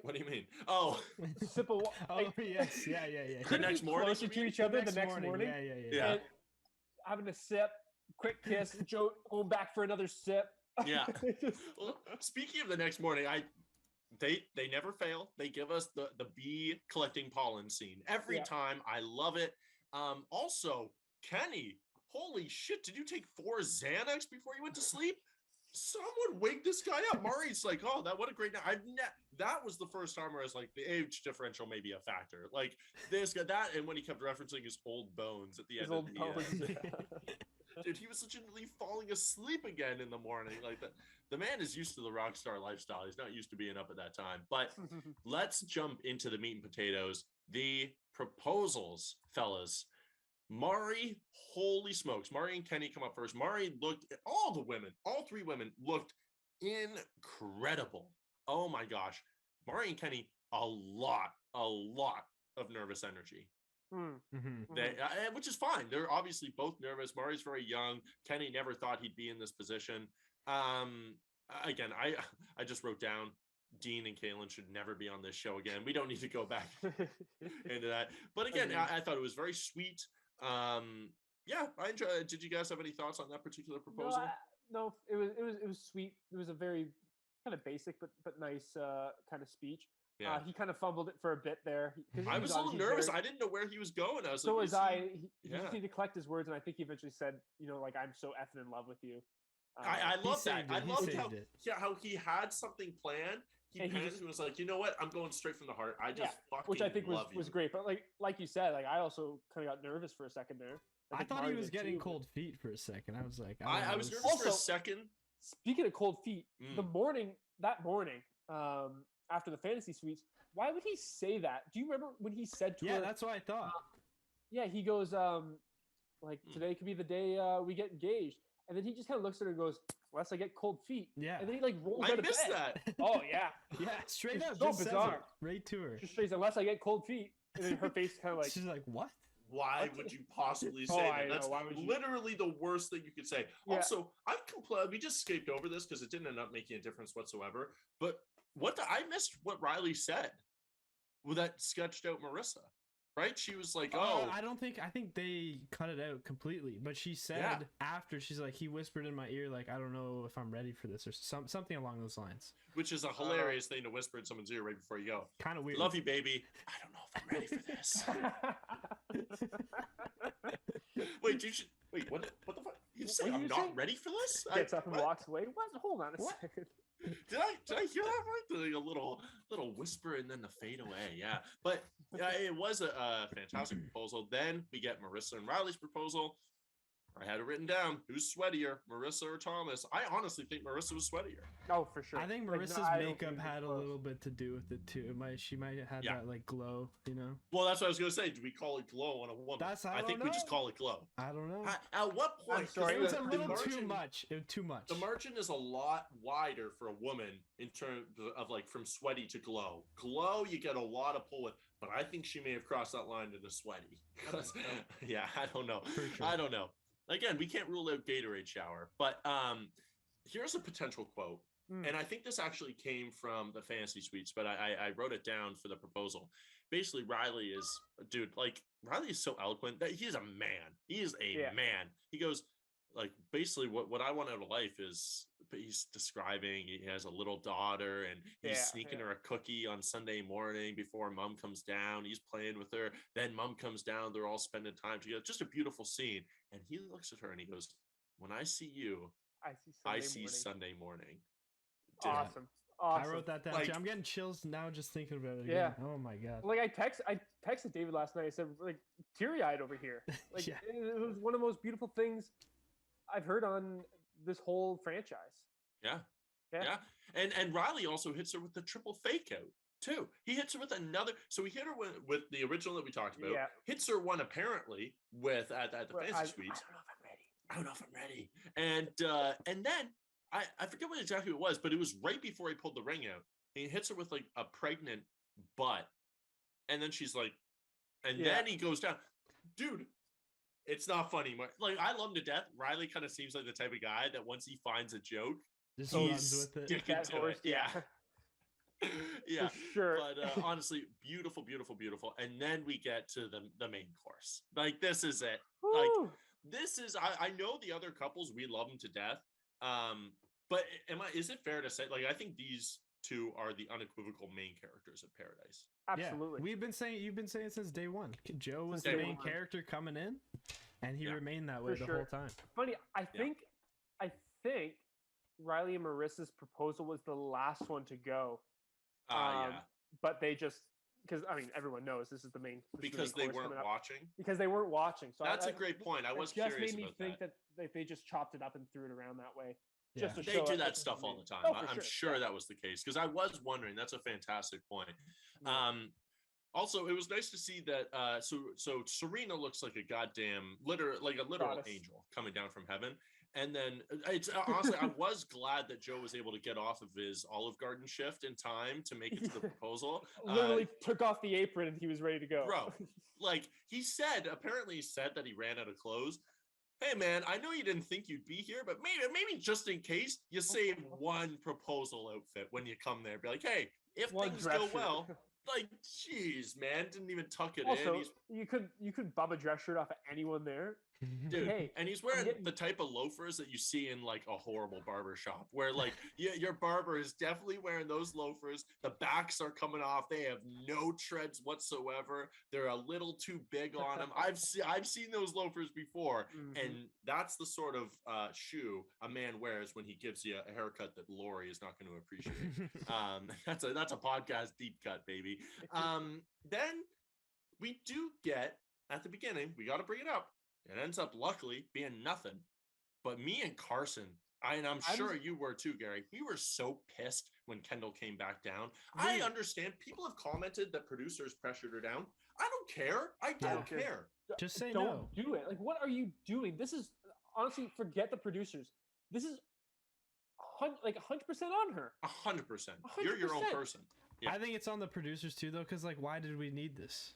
What do you mean? Oh, sip of water. Oh, yes. Yeah. The next morning, closer to each other the next morning. Yeah. And having a sip, quick kiss, Joe going back for another sip. Yeah. Well, speaking of the next morning, they never fail. They give us the bee collecting pollen scene every time. I love it. Also, Kenny, holy shit, did you take 4 Xanax before you went to sleep? Someone wake this guy up. Murray's like, oh, what a great night. That was the first time where I was like, the age differential may be a factor. Like this guy, that, and when he kept referencing his old bones at the end of the dude, he was legitimately falling asleep again in the morning. Like the man is used to the rock star lifestyle. He's not used to being up at that time. But let's jump into the meat and potatoes. The proposals, fellas. Mari, holy smokes. Mari and Kenny come up first. Mari looked at all 3 women looked incredible. Oh my gosh. Mari and Kenny, a lot of nervous energy. Which is fine. They're obviously both nervous. Mari's very young. Kenny never thought he'd be in this position. Again, I just wrote down Dean and Kaylin should never be on this show again. We don't need to go back into that. But again, I thought it was very sweet. Yeah, I enjoyed. Did you guys have any thoughts on that particular proposal? No, it was sweet. It was a very kind of basic but nice kind of speech. Yeah. He kind of fumbled it for a bit there. I was a little nervous. I didn't know where he was going. I was so like, was I. He just needed to collect his words, and I think he eventually said, like, I'm so effing in love with you. I love that. I loved how he had something planned. He was like, you know what? I'm going straight from the heart. I just fucking which I think love was great. But like you said, like I also kind of got nervous for a second there. I thought he was getting cold feet for a second. I was like, I was nervous for a second. Speaking of cold feet, that morning, after the fantasy suites, why would he say that? Do you remember when he said to her? Yeah, that's what I thought. He goes, today could be the day we get engaged. And then he just kind of looks at her and goes, unless I get cold feet. Yeah. And then he rolls out of bed. I missed that. Oh, yeah. Yeah, straight up. So bizarre. Right to her. Just says, unless I get cold feet. And then her face kind of like. She's like, what? Why would you possibly say that? That's literally the worst thing you could say. Yeah. Also, we just escaped over this because it didn't end up making a difference whatsoever. But I missed what Riley said with that sketched out Marissa. Right? She was like, I think they cut it out completely. But she said after, she's like, he whispered in my ear, like, I don't know if I'm ready for this or something along those lines. Which is a hilarious thing to whisper in someone's ear right before you go. Kind of weird. Love you, baby. I don't know if I'm ready for this. Wait, what the fuck? You say I'm not ready for this? Gets up and walks away. Hold on a second. Did I hear that right? Like a little whisper and then the fade away. Yeah, but it was a fantastic proposal. Then we get Marissa and Riley's proposal. I had it written down. Who's sweatier, Marissa or Thomas? I honestly think Marissa was sweatier. Oh, for sure. I think Like, no, Marissa's I don't makeup think it's had a close. little bit to do with it too. She might have had Yeah. that like glow, you know. Well, that's what I was gonna say. Do we call it glow on a woman? I think don't we just know. call it glow. I don't know. At what point? I'm sorry, It was a the little margin, too much. It was too much. The margin is a lot wider for a woman in terms of like from sweaty to glow. Glow, you get a lot of pull with, but I think she may have crossed that line into sweaty. Yeah, I don't know. For sure. I don't know. Again, we can't rule out Gatorade shower, but here's a potential quote. And I think this actually came from the fantasy suites, but I wrote it down for the proposal. Basically, Riley is, dude, like, Riley is so eloquent that he's a man. He is a man. He goes, like, basically, what I want out of life is, he's describing he has a little daughter and he's sneaking her a cookie on Sunday morning before mom comes down. He's playing with her. Then mom comes down. They're all spending time together. Just a beautiful scene. And he looks at her and he goes, when I see you, I see Sunday morning. Dude, Awesome. I wrote that down Like- too. I'm getting chills now just thinking about it. Yeah. Again. Oh my god. Like I texted David last night. I said, like, teary-eyed over here. Like Yeah. it was one of the most beautiful things I've heard on this whole franchise. Yeah. And Riley also hits her with the triple fake out too. He hits her with another. So he hit her with the original that we talked about. Yeah. Hits her one apparently with at the Well, fancy suites. I don't know if I'm ready. And then I forget what exactly it was, but it was right before he pulled the ring out. He hits her with like a pregnant butt, and then she's like, then he goes down, dude. It's not funny. Like, I love him to death. Riley kind of seems like the type of guy that once he finds a joke, Just he's runs with it. sticking That to horse, it. Yeah. Yeah. For sure. But honestly, beautiful, beautiful, beautiful. And then we get to the main course. Like, this is it. Like, Woo! this is, I know the other couples, we love them to death. But is it fair to say, like, I think these two are the unequivocal main characters of Paradise. Absolutely. Yeah. You've been saying it since day one. Joe was Since the day main one. character coming in, and he remained that way For the sure. whole time. Funny, I think Riley and Marissa's proposal was the last one to go. Yeah. But they just, because I mean everyone knows this is the main Because they course weren't coming up. watching. Because they weren't watching. So That's a great point. I was it just curious made me about think that. that they just chopped it up and threw it around that way. Yeah. Just to They show do us that this is stuff the all main- the time. Oh, for I'm sure that was the case because I was wondering. That's a fantastic point. Yeah. Also, it was nice to see that. So Serena looks like a goddamn literal Goddess. angel coming down from heaven. And then it's honestly, I was glad that Joe was able to get off of his Olive Garden shift in time to make it to the proposal. Literally took off the apron and he was ready to go. Bro, like apparently he said that he ran out of clothes. Hey man, I know you didn't think you'd be here, but maybe just in case you save one proposal outfit when you come there. Be like, hey, if One things dress go shirt. well, like, jeez, man, didn't even tuck it Also, in. you could bub a dress shirt off of anyone there. Dude, Hey, and he's wearing getting- the type of loafers that you see in like a horrible barber shop where like your barber is definitely wearing those loafers. The backs are coming off. They have no treads whatsoever. They're a little too big on them. I've seen those loafers before. Mhm. And that's the sort of shoe a man wears when he gives you a haircut that Lori is not going to appreciate. That's a podcast deep cut, baby. Then we do get at the beginning, we got to bring it up. It ends up luckily being nothing. But me and Carson, and I'm sure you were too, Gary, we were so pissed when Kendall came back down. I Dude. understand people have commented that producers pressured her down. I don't care. I don't Yeah. care. Just say Don't no. do it. Like, what are you doing? This is honestly, forget the producers. This is 100% on her. 100%. You're your own 100%. person. Yeah. I think it's on the producers too, though, because like, why did we need this?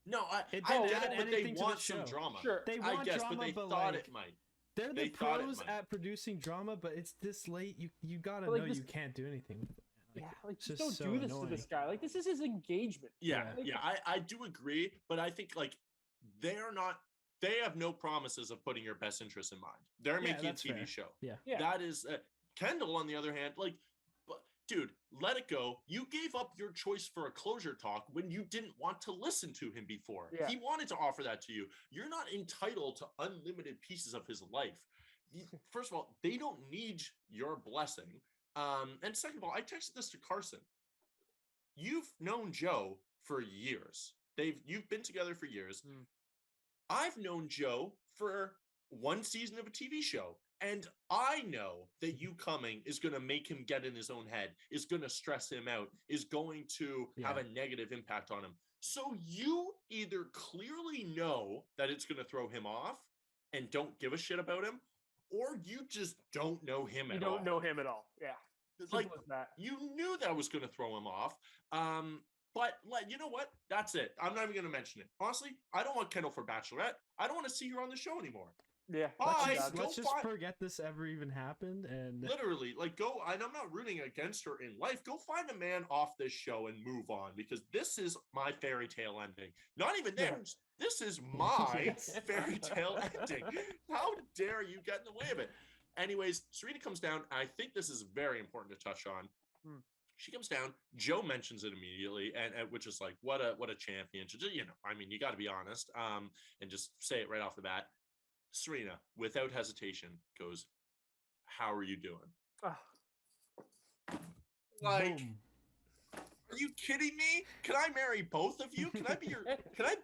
No, It I didn't get add it, but they anything to the want some show. drama. Sure. They I want guess, drama, but they but thought like, it might. they're they the thought it pros might. at producing drama, but it's this late. You gotta But, like, know this- you can't do anything with it. Yeah, like it's just just don't so do this annoying. to this guy. Like, this is his engagement. Yeah, Like, yeah, I do agree, but I think like they have no promises of putting your best interest in mind. They're Yeah, making a that's TV fair. show. Yeah. Yeah. That is Kendall, on the other hand, like, but dude, let it go. You gave up your choice for a closure talk when you didn't want to listen to him before. Yeah. He wanted to offer that to you. You're not entitled to unlimited pieces of his life. First of all, they don't need your blessing. And second of all, I texted this to Carson. You've known Joe for years. You've been together for years. Mm. I've known Joe for one season of a TV show. And I know that you coming is going to make him get in his own head, is going to stress him out, is going to have a negative impact on him. So you either clearly know that it's going to throw him off and don't give a shit about him, or you just don't know him at all. You don't know him at all. Yeah. Like, you knew that was going to throw him off. But like, you know what? That's it. I'm not even going to mention it. Honestly, I don't want Kendall for Bachelorette. I don't want to see her on the show anymore. Yeah. Let's just forget this ever even happened. And literally, like, go. And I'm not rooting against her in life. Go find a man off this show and move on, because this is my fairy tale ending. Not even theirs. This is my fairy tale ending. How dare you get in the way of it? Anyways, Serena comes down. I think this is very important to touch on. She comes down. Joe mentions it immediately, and which is like, what a champion. You know, I mean, you got to be honest, and just say it right off the bat. Serena, without hesitation, goes, "How are you doing?" Like, boom. Are you kidding me? Can I marry both of you? Can I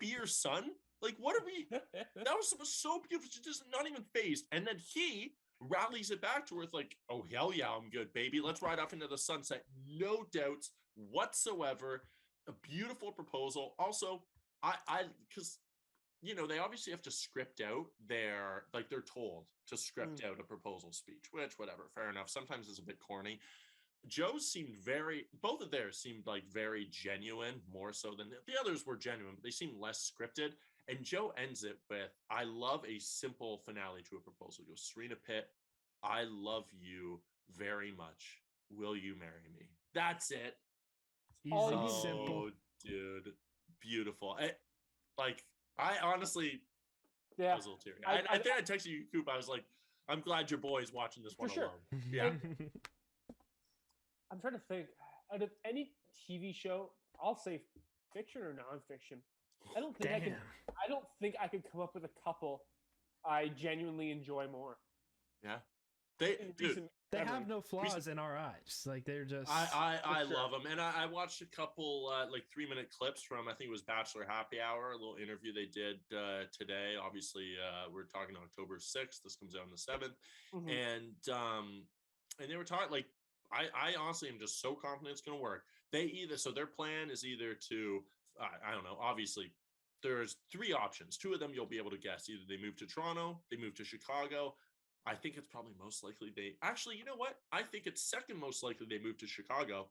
be your son? Like, what are we? That was so beautiful. She just not even phased. And then he rallies it back to her with like, "Oh, hell yeah, I'm good, baby. Let's ride off into the sunset." No doubts whatsoever. A beautiful proposal. Also, because, you know, they obviously have to script out they're told to script out a proposal speech, which, whatever, fair enough. Sometimes it's a bit corny. Joe's seemed both of theirs seemed like very genuine, more so than the others were genuine, but they seemed less scripted. And Joe ends it with, "I love a simple finale to a proposal." He goes, "Serena Pitt, I love you very much. Will you marry me?" That's it. Easy, simple. Dude, beautiful. I honestly, yeah, I was a little teary. I think I texted you, Coop. I was like, "I'm glad your boy's watching this one alone." Yeah. I'm trying to think. Out of any TV show, I'll say fiction or nonfiction. I don't think I could come up with a couple I genuinely enjoy more. Yeah. They have no flaws in our eyes. Like, they're just. I love them, and I watched a couple like 3-minute clips from, I think it was Bachelor Happy Hour, a little interview they did today. Obviously, we're talking October 6th. This comes out on the 7th, and they were talking like, I honestly am just so confident it's going to work. Their plan is either to I don't know. Obviously, there's 3 options. 2 of them you'll be able to guess. Either they move to Toronto, they move to Chicago. I think it's probably most likely actually, you know what? I think it's second most likely they move to Chicago.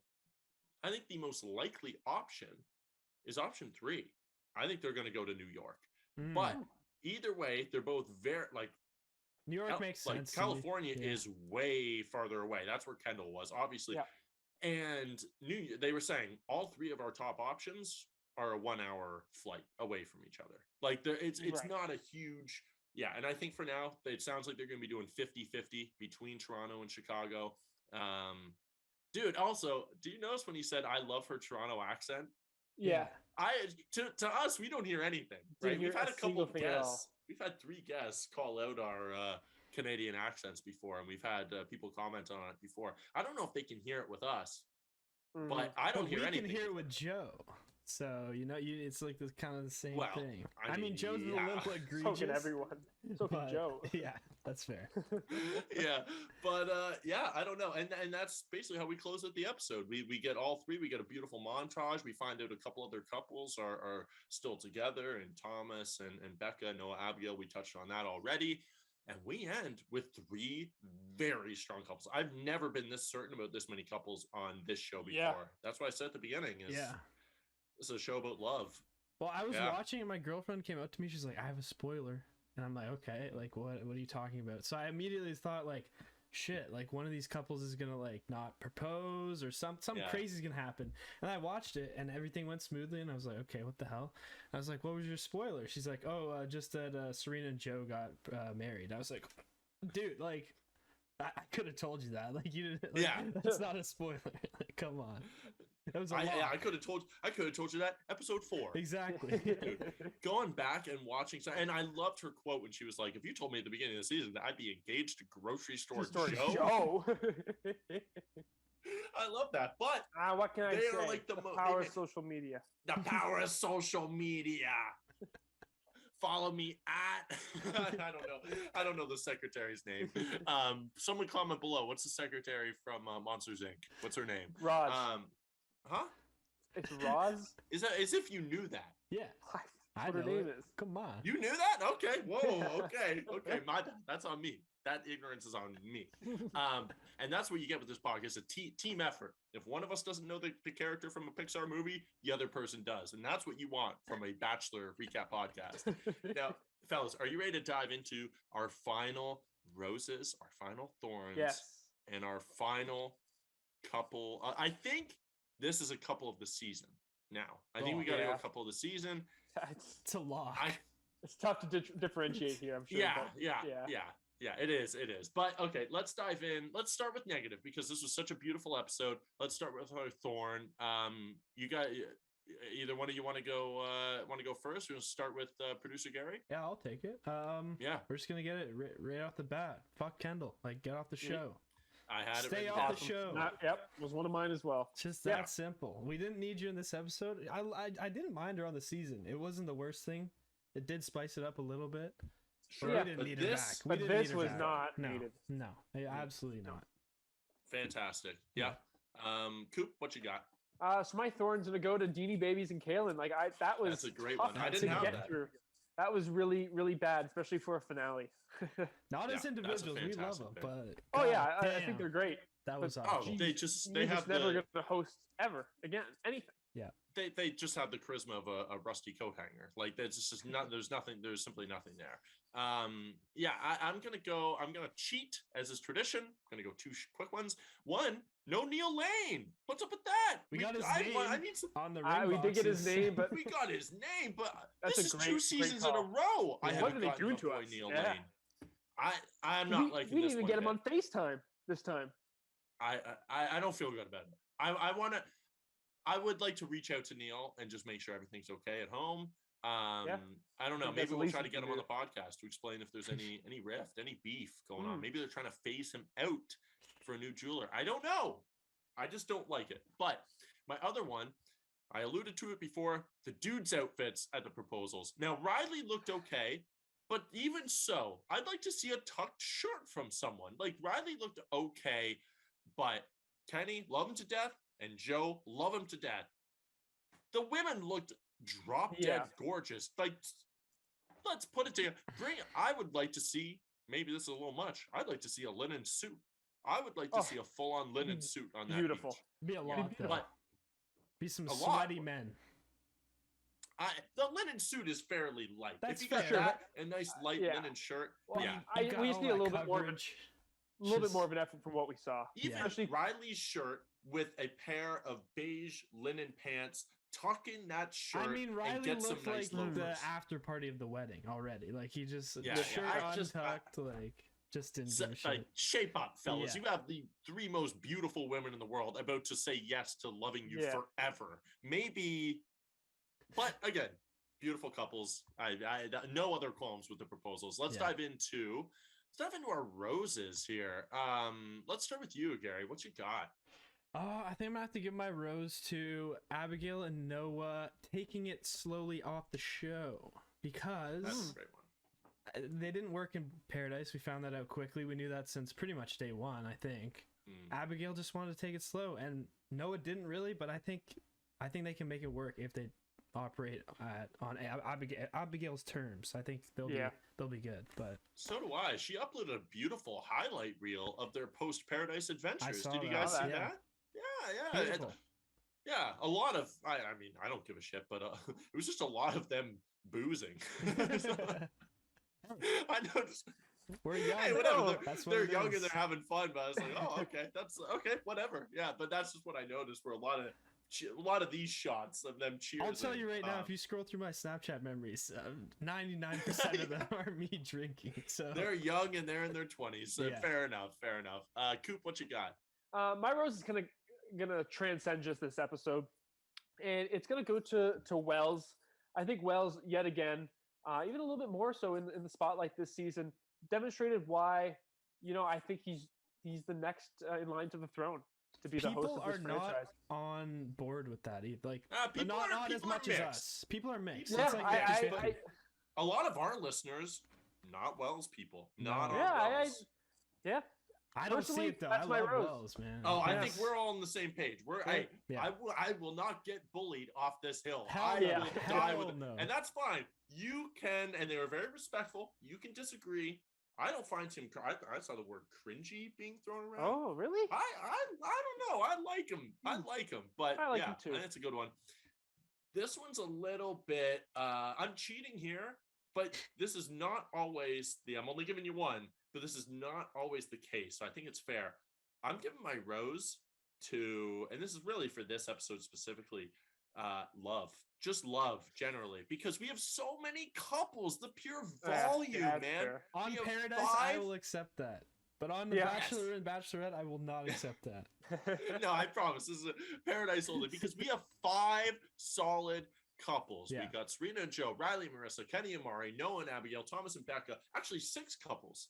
I think the most likely option is option 3. I think they're going to go to New York. But either way, they're both very like, New York makes sense. California is way farther away. That's where Kendall was, obviously. Yeah. And they were saying all 3 of our top options are a 1-hour flight away from each other. Like, it's not a huge. Yeah, and I think for now, it sounds like they're going to be doing 50-50 between Toronto and Chicago. Dude, also, do you notice when he said, "I love her Toronto accent"? Yeah. To us, we don't hear anything, right? We've had a couple of guests. We've had 3 guests call out our Canadian accents before, and we've had people comment on it before. I don't know if they can hear it with us, but I don't hear anything. We can hear it with Joe. So, you know, it's like this kind of the same thing. I mean, Joe's a little egregious. So can everyone. So can Joe. Yeah, that's fair. Yeah, but I don't know. And that's basically how we close out the episode. We get all 3. We get a beautiful montage. We find out a couple other couples are still together, and Thomas and Becca, Noah, Abigail, we touched on that already. And we end with 3 very strong couples. I've never been this certain about this many couples on this show before. Yeah. That's why I said at the beginning this is a show about love. Well, I was watching, and my girlfriend came up to me. She's like, "I have a spoiler." And I'm like, "Okay, like, what are you talking about?" So I immediately thought, like, shit, like, one of these couples is going to, like, not propose, or something crazy is going to happen. And I watched it, and everything went smoothly, and I was like, okay, what the hell? I was like, what was your spoiler? She's like, just that Serena and Joe got married. I was like, dude, like, I could have told you that. Like, you didn't. Like, that's not a spoiler. Like, come on. That was I could have told you that episode 4. Exactly. Dude, going back and watching, and I loved her quote when she was like, "If you told me at the beginning of the season that I'd be engaged to grocery store Joe." I love that, but what can I say? Are like the power of social media. The power of social media. Follow me at I don't know the secretary's name. Someone comment below. What's the secretary from Monsters Inc? What's her name? Roz. Huh? It's Roz. Is that as if you knew that? Yeah. That's what her name is. Come on. You knew that? Okay. Whoa. Okay. My bad. That's on me. That ignorance is on me. And that's what you get with this podcast, a team effort. If one of us doesn't know the character from a Pixar movie, the other person does. And that's what you want from a Bachelor recap podcast. Now, fellas, are you ready to dive into our final roses, our final thorns, Yes. and our final couple? I think this is a couple of the season now. I think we got to go a couple of the season. It's a lot. It's tough to differentiate here, I'm sure. Yeah, it is. But okay, let's dive in. Let's start with negative because this was such a beautiful episode. Let's start with our thorn. You got either one of you want to go first? We're gonna start with producer Gary. Yeah, I'll take it. Yeah, we're just gonna get it right off the bat. Fuck Kendall. Like, get off the show. I had Stay it. off the show. Was one of mine as well. It's just that simple. We didn't need you in this episode. I didn't mind her on the season. It wasn't the worst thing. It did spice it up a little bit. Sure, we didn't need her back. But this was not needed. No, absolutely not. Fantastic. Yeah. Coop, what you got? So my thorn's gonna go to Deanie Babies and Kaylin. Like that was that's a great tough one. I didn't to have get that. through. That was really, really bad, especially for a finale. Not as individuals, we love them, pick. but I think they're great. That was awesome. They have never gonna host ever again anything. Yeah. They just have the charisma of a rusty coat hanger. Like there's just not there's simply nothing there. I'm gonna cheat as is tradition. I'm gonna go two quick ones. One, no Neil Lane. What's up with that? We got his name on the ring we did get his name, but we got his name, but that's this is two seasons in a row. Yeah. I haven't what are they gotten doing to to avoid us? Neil Lane. I'm not liking we this didn't even one get him bit. on FaceTime this time. I don't feel good about it. I would like to reach out to Neil and just make sure everything's okay at home. I don't know. Maybe we'll try to get him on the podcast to explain if there's any rift, any beef going on. Maybe they're trying to phase him out for a new jeweler. I don't know. I just don't like it. But my other one, I alluded to it before, the dudes' outfits at the proposals. Now, Riley looked okay, but even so, I'd like to see a tucked shirt from someone. Like, Riley looked okay, but Kenny, love him to death, and Joe, love him to death. The women looked drop dead gorgeous. Like, let's put it together. I would like to see, maybe this is a little much, I'd like to see a linen suit. I would like to see a full-on linen suit on that beautiful. beach. Be a lot, though. Be some a sweaty lot. men. The linen suit is fairly light. That's if you got fair. that, a nice light linen shirt, well, yeah. We just need a little bit more of an effort from what we saw. Even Riley's shirt with a pair of beige linen pants, tuck in that shirt. I mean, Riley and get some looked nice like the loafers. after party of the wedding already. Like he just Yeah, the yeah. shirt untucked, just didn't give a shit. Like, shape up, fellas. Yeah. You have the three most beautiful women in the world about to say yes to loving you forever. Maybe, but again, beautiful couples. I no other qualms with the proposals. Let's dive into our roses here. Let's start with you, Gary. What you got? I think I'm gonna have to give my rose to Abigail and Noah taking it slowly off the show because That's a great one. They didn't work in Paradise. We found that out quickly. We knew that since pretty much day one, I think. Abigail just wanted to take it slow, and Noah didn't really, but I think they can make it work if they operate on Abigail's terms. I think they'll be good. But so do I. She uploaded a beautiful highlight reel of their post Paradise adventures. Did you that. guys see Yeah. that? Yeah. Beautiful. Yeah, a lot of. I mean, I don't give a shit, but it was just a lot of them boozing. I noticed. We're young. Hey, whatever. They're it young is. and they're having fun, but I was like, oh, okay, that's okay, whatever. Yeah, but that's just what I noticed. For a lot of these shots of them cheering. I'll tell you right now, if you scroll through my Snapchat memories, 99% of them are me drinking. So they're young and they're in their 20s. So fair enough. Coop, what you got? My rose is gonna transcend just this episode, and it's gonna go to Wells. I think Wells yet again, even a little bit more so in the spotlight this season, demonstrated why I think he's the next in line to the throne to be the host of this franchise. People are not on board with that either. Like people not as are much as mixed. us. People are mixed. Yeah, it's like a lot of our listeners, not Wells people, No. not Yeah, on Wells. Yeah. I don't see Personally, it though. that's I my love rose. Wells, man. Oh, I Yes. think we're all on the same page. Yeah. I will not get bullied off this hill. Hell I yeah. will die Hell with it. no. And that's fine. You can, and they were very respectful. You can disagree. I don't find him. I saw the word cringy being thrown around. Oh, really? I don't know. I like him. But I like yeah, him too. and it's a good one. This one's a little bit. I'm cheating here, but this is not always I'm only giving you one, but this is not always the case. So I think it's fair. I'm giving my rose to, and this is really for this episode specifically, love. Just love generally, because we have so many couples. The pure volume, that's man. fair. On We have Paradise, I 5 will accept that. But on The Yes. Bachelor and Bachelorette, I will not accept that. No, I promise. This is a Paradise only because we have 5 solid couples. Yeah. We got Serena and Joe, Riley and Marissa, Kenny and Mari, Noah and Abigail, Thomas and Becca. Actually, 6 couples.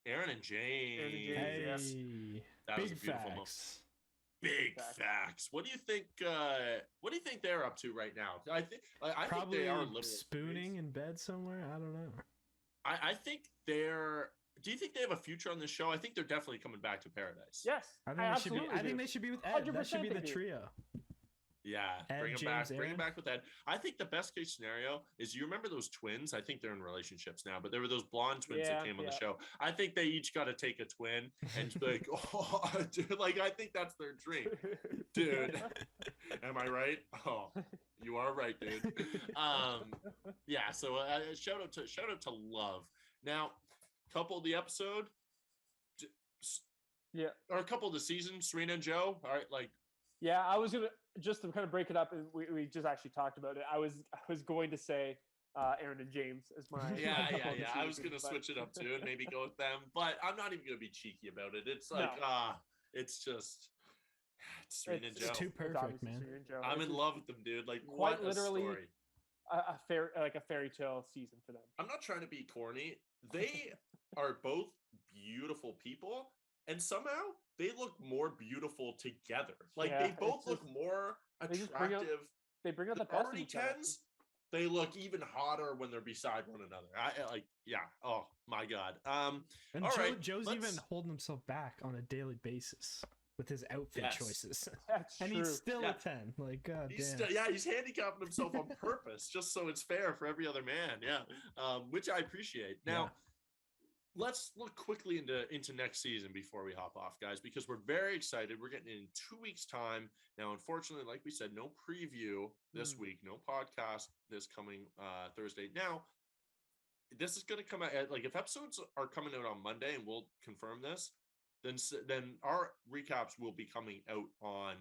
Aaron and James. Aaron and James, yes. Hey, That was a big beautiful moment. facts. Big Facts. facts. What do you think? What do you think they're up to right now? I think Probably they are little spooning in bed somewhere. I don't know. I think they're. Do you think they have a future on this show? I think they're definitely coming back to Paradise. Yes. I think they should be. absolutely I think do. they should be with Ed. That should be 100% the they do. trio. Yeah, Ed, bring him James, back. Bring Aaron. him back with Ed. I think the best case scenario is you remember those twins. I think they're in relationships now, but there were those blonde twins that Yeah, came on the yeah. show. I think they each got to take a twin and just be like, oh, dude, like I think that's their dream, dude. Am I right? Oh, you are right, dude. Yeah. So shout out to Love. Now, couple of the episode, Yeah. or a couple of the season, Serena and Joe. All right, like. Yeah, I was gonna just to kind of break it up, and we just actually talked about it. I was going to say Aaron and James as my Yeah. couple of the I was season, gonna but- switch it up too and maybe go with them, but I'm not even gonna be cheeky about it. It's like No. it's just it's Serena and It's Joe. too It's perfect, obviously man. Serena and Joe. I'm It's in love with them, dude. Like quite what literally a story. a fairy tale season for them. I'm not trying to be corny. They are both beautiful people, and somehow they look more beautiful together. Like Yeah, they both it's look just- more they just bring out attractive. They bring out The the best in party each other. tens, they look even hotter when they're beside one another. I like, yeah. Oh my god. And All right, Joe's let's- even holding himself back on a daily basis with his outfit Yes. choices. That's And true. he's still Yeah. a 10. Like, god He's damn. he's handicapping himself on purpose just so it's fair for every other man. Yeah, which I appreciate. Now, Yeah. let's look quickly into next season before we hop off, guys, because we're very excited. We're getting in 2 weeks' time. Now, unfortunately, like we said, no preview this week, no podcast this coming Thursday. Now, this is going to come out like if episodes are coming out on Monday, and we'll confirm this. Then our recaps will be coming out on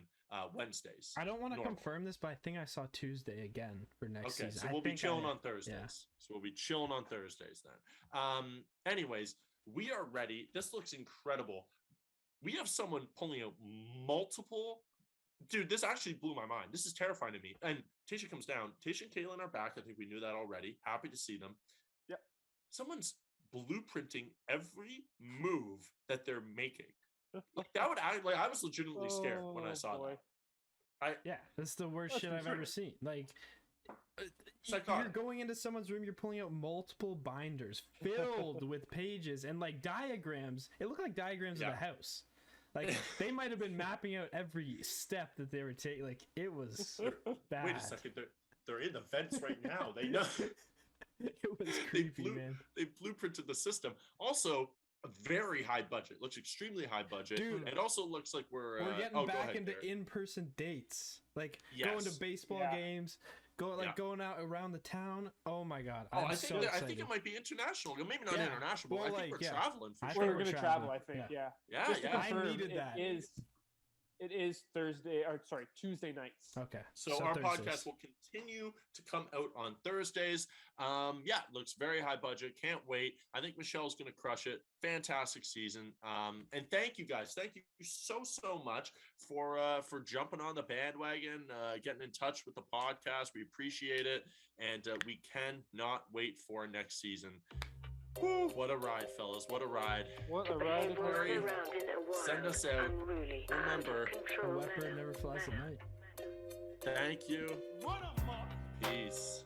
Wednesdays. I don't want to normal. confirm this, but I think I saw Tuesday again for next Okay, season. so I we'll be think chilling I- on Thursdays. yeah. So we'll be chilling on Thursdays then. Anyways, we are ready. This looks incredible. We have someone pulling out multiple. Dude, this actually blew my mind. This is terrifying to me. And Tasha comes down. Tasha and Kaylin are back. I think we knew that already. Happy to see them. Yep. Someone's blueprinting every move that they're making. Like that would act like I was legitimately scared when I Oh, saw boy. that. Yeah, that's the worst That's shit I've ever concerning. seen. Like, you're Psychotic. going into someone's room, you're pulling out multiple binders filled with pages and like diagrams. It looked like diagrams of Yeah. the house. Like they might have been mapping out every step that they were taking. Like it was bad. Wait a second. They're in the vents right now. They know. It was They creepy, man. They blueprinted the system. Also, a very high budget. Looks extremely high budget. Dude. It also looks like we're We're getting go back ahead, into Derek. in-person dates, like going to Yes. baseball Yeah. games, going out around the town. Oh my god! Oh, I'm I so think I excited. think it might be international. Maybe not Yeah. international, but Well, I think like, we're yeah. traveling for I sure. think We're we're gonna travel, traveling, I think. yeah. Yeah. Yeah, Just to yeah. I confirm, needed that. It is Thursday, or sorry, Tuesday nights. Okay. So our Thursdays. podcast will continue to come out on Thursdays. Yeah, looks very high budget. Can't wait. I think Michelle's going to crush it. Fantastic season. And thank you guys. Thank you so much for jumping on the bandwagon, getting in touch with the podcast. We appreciate it, and we cannot wait for next season. Woo, what a ride, fellas! What a ride! What a ride it has Hurry. been. Send us out. Remember, A wet bird never flies at night. thank you. Peace.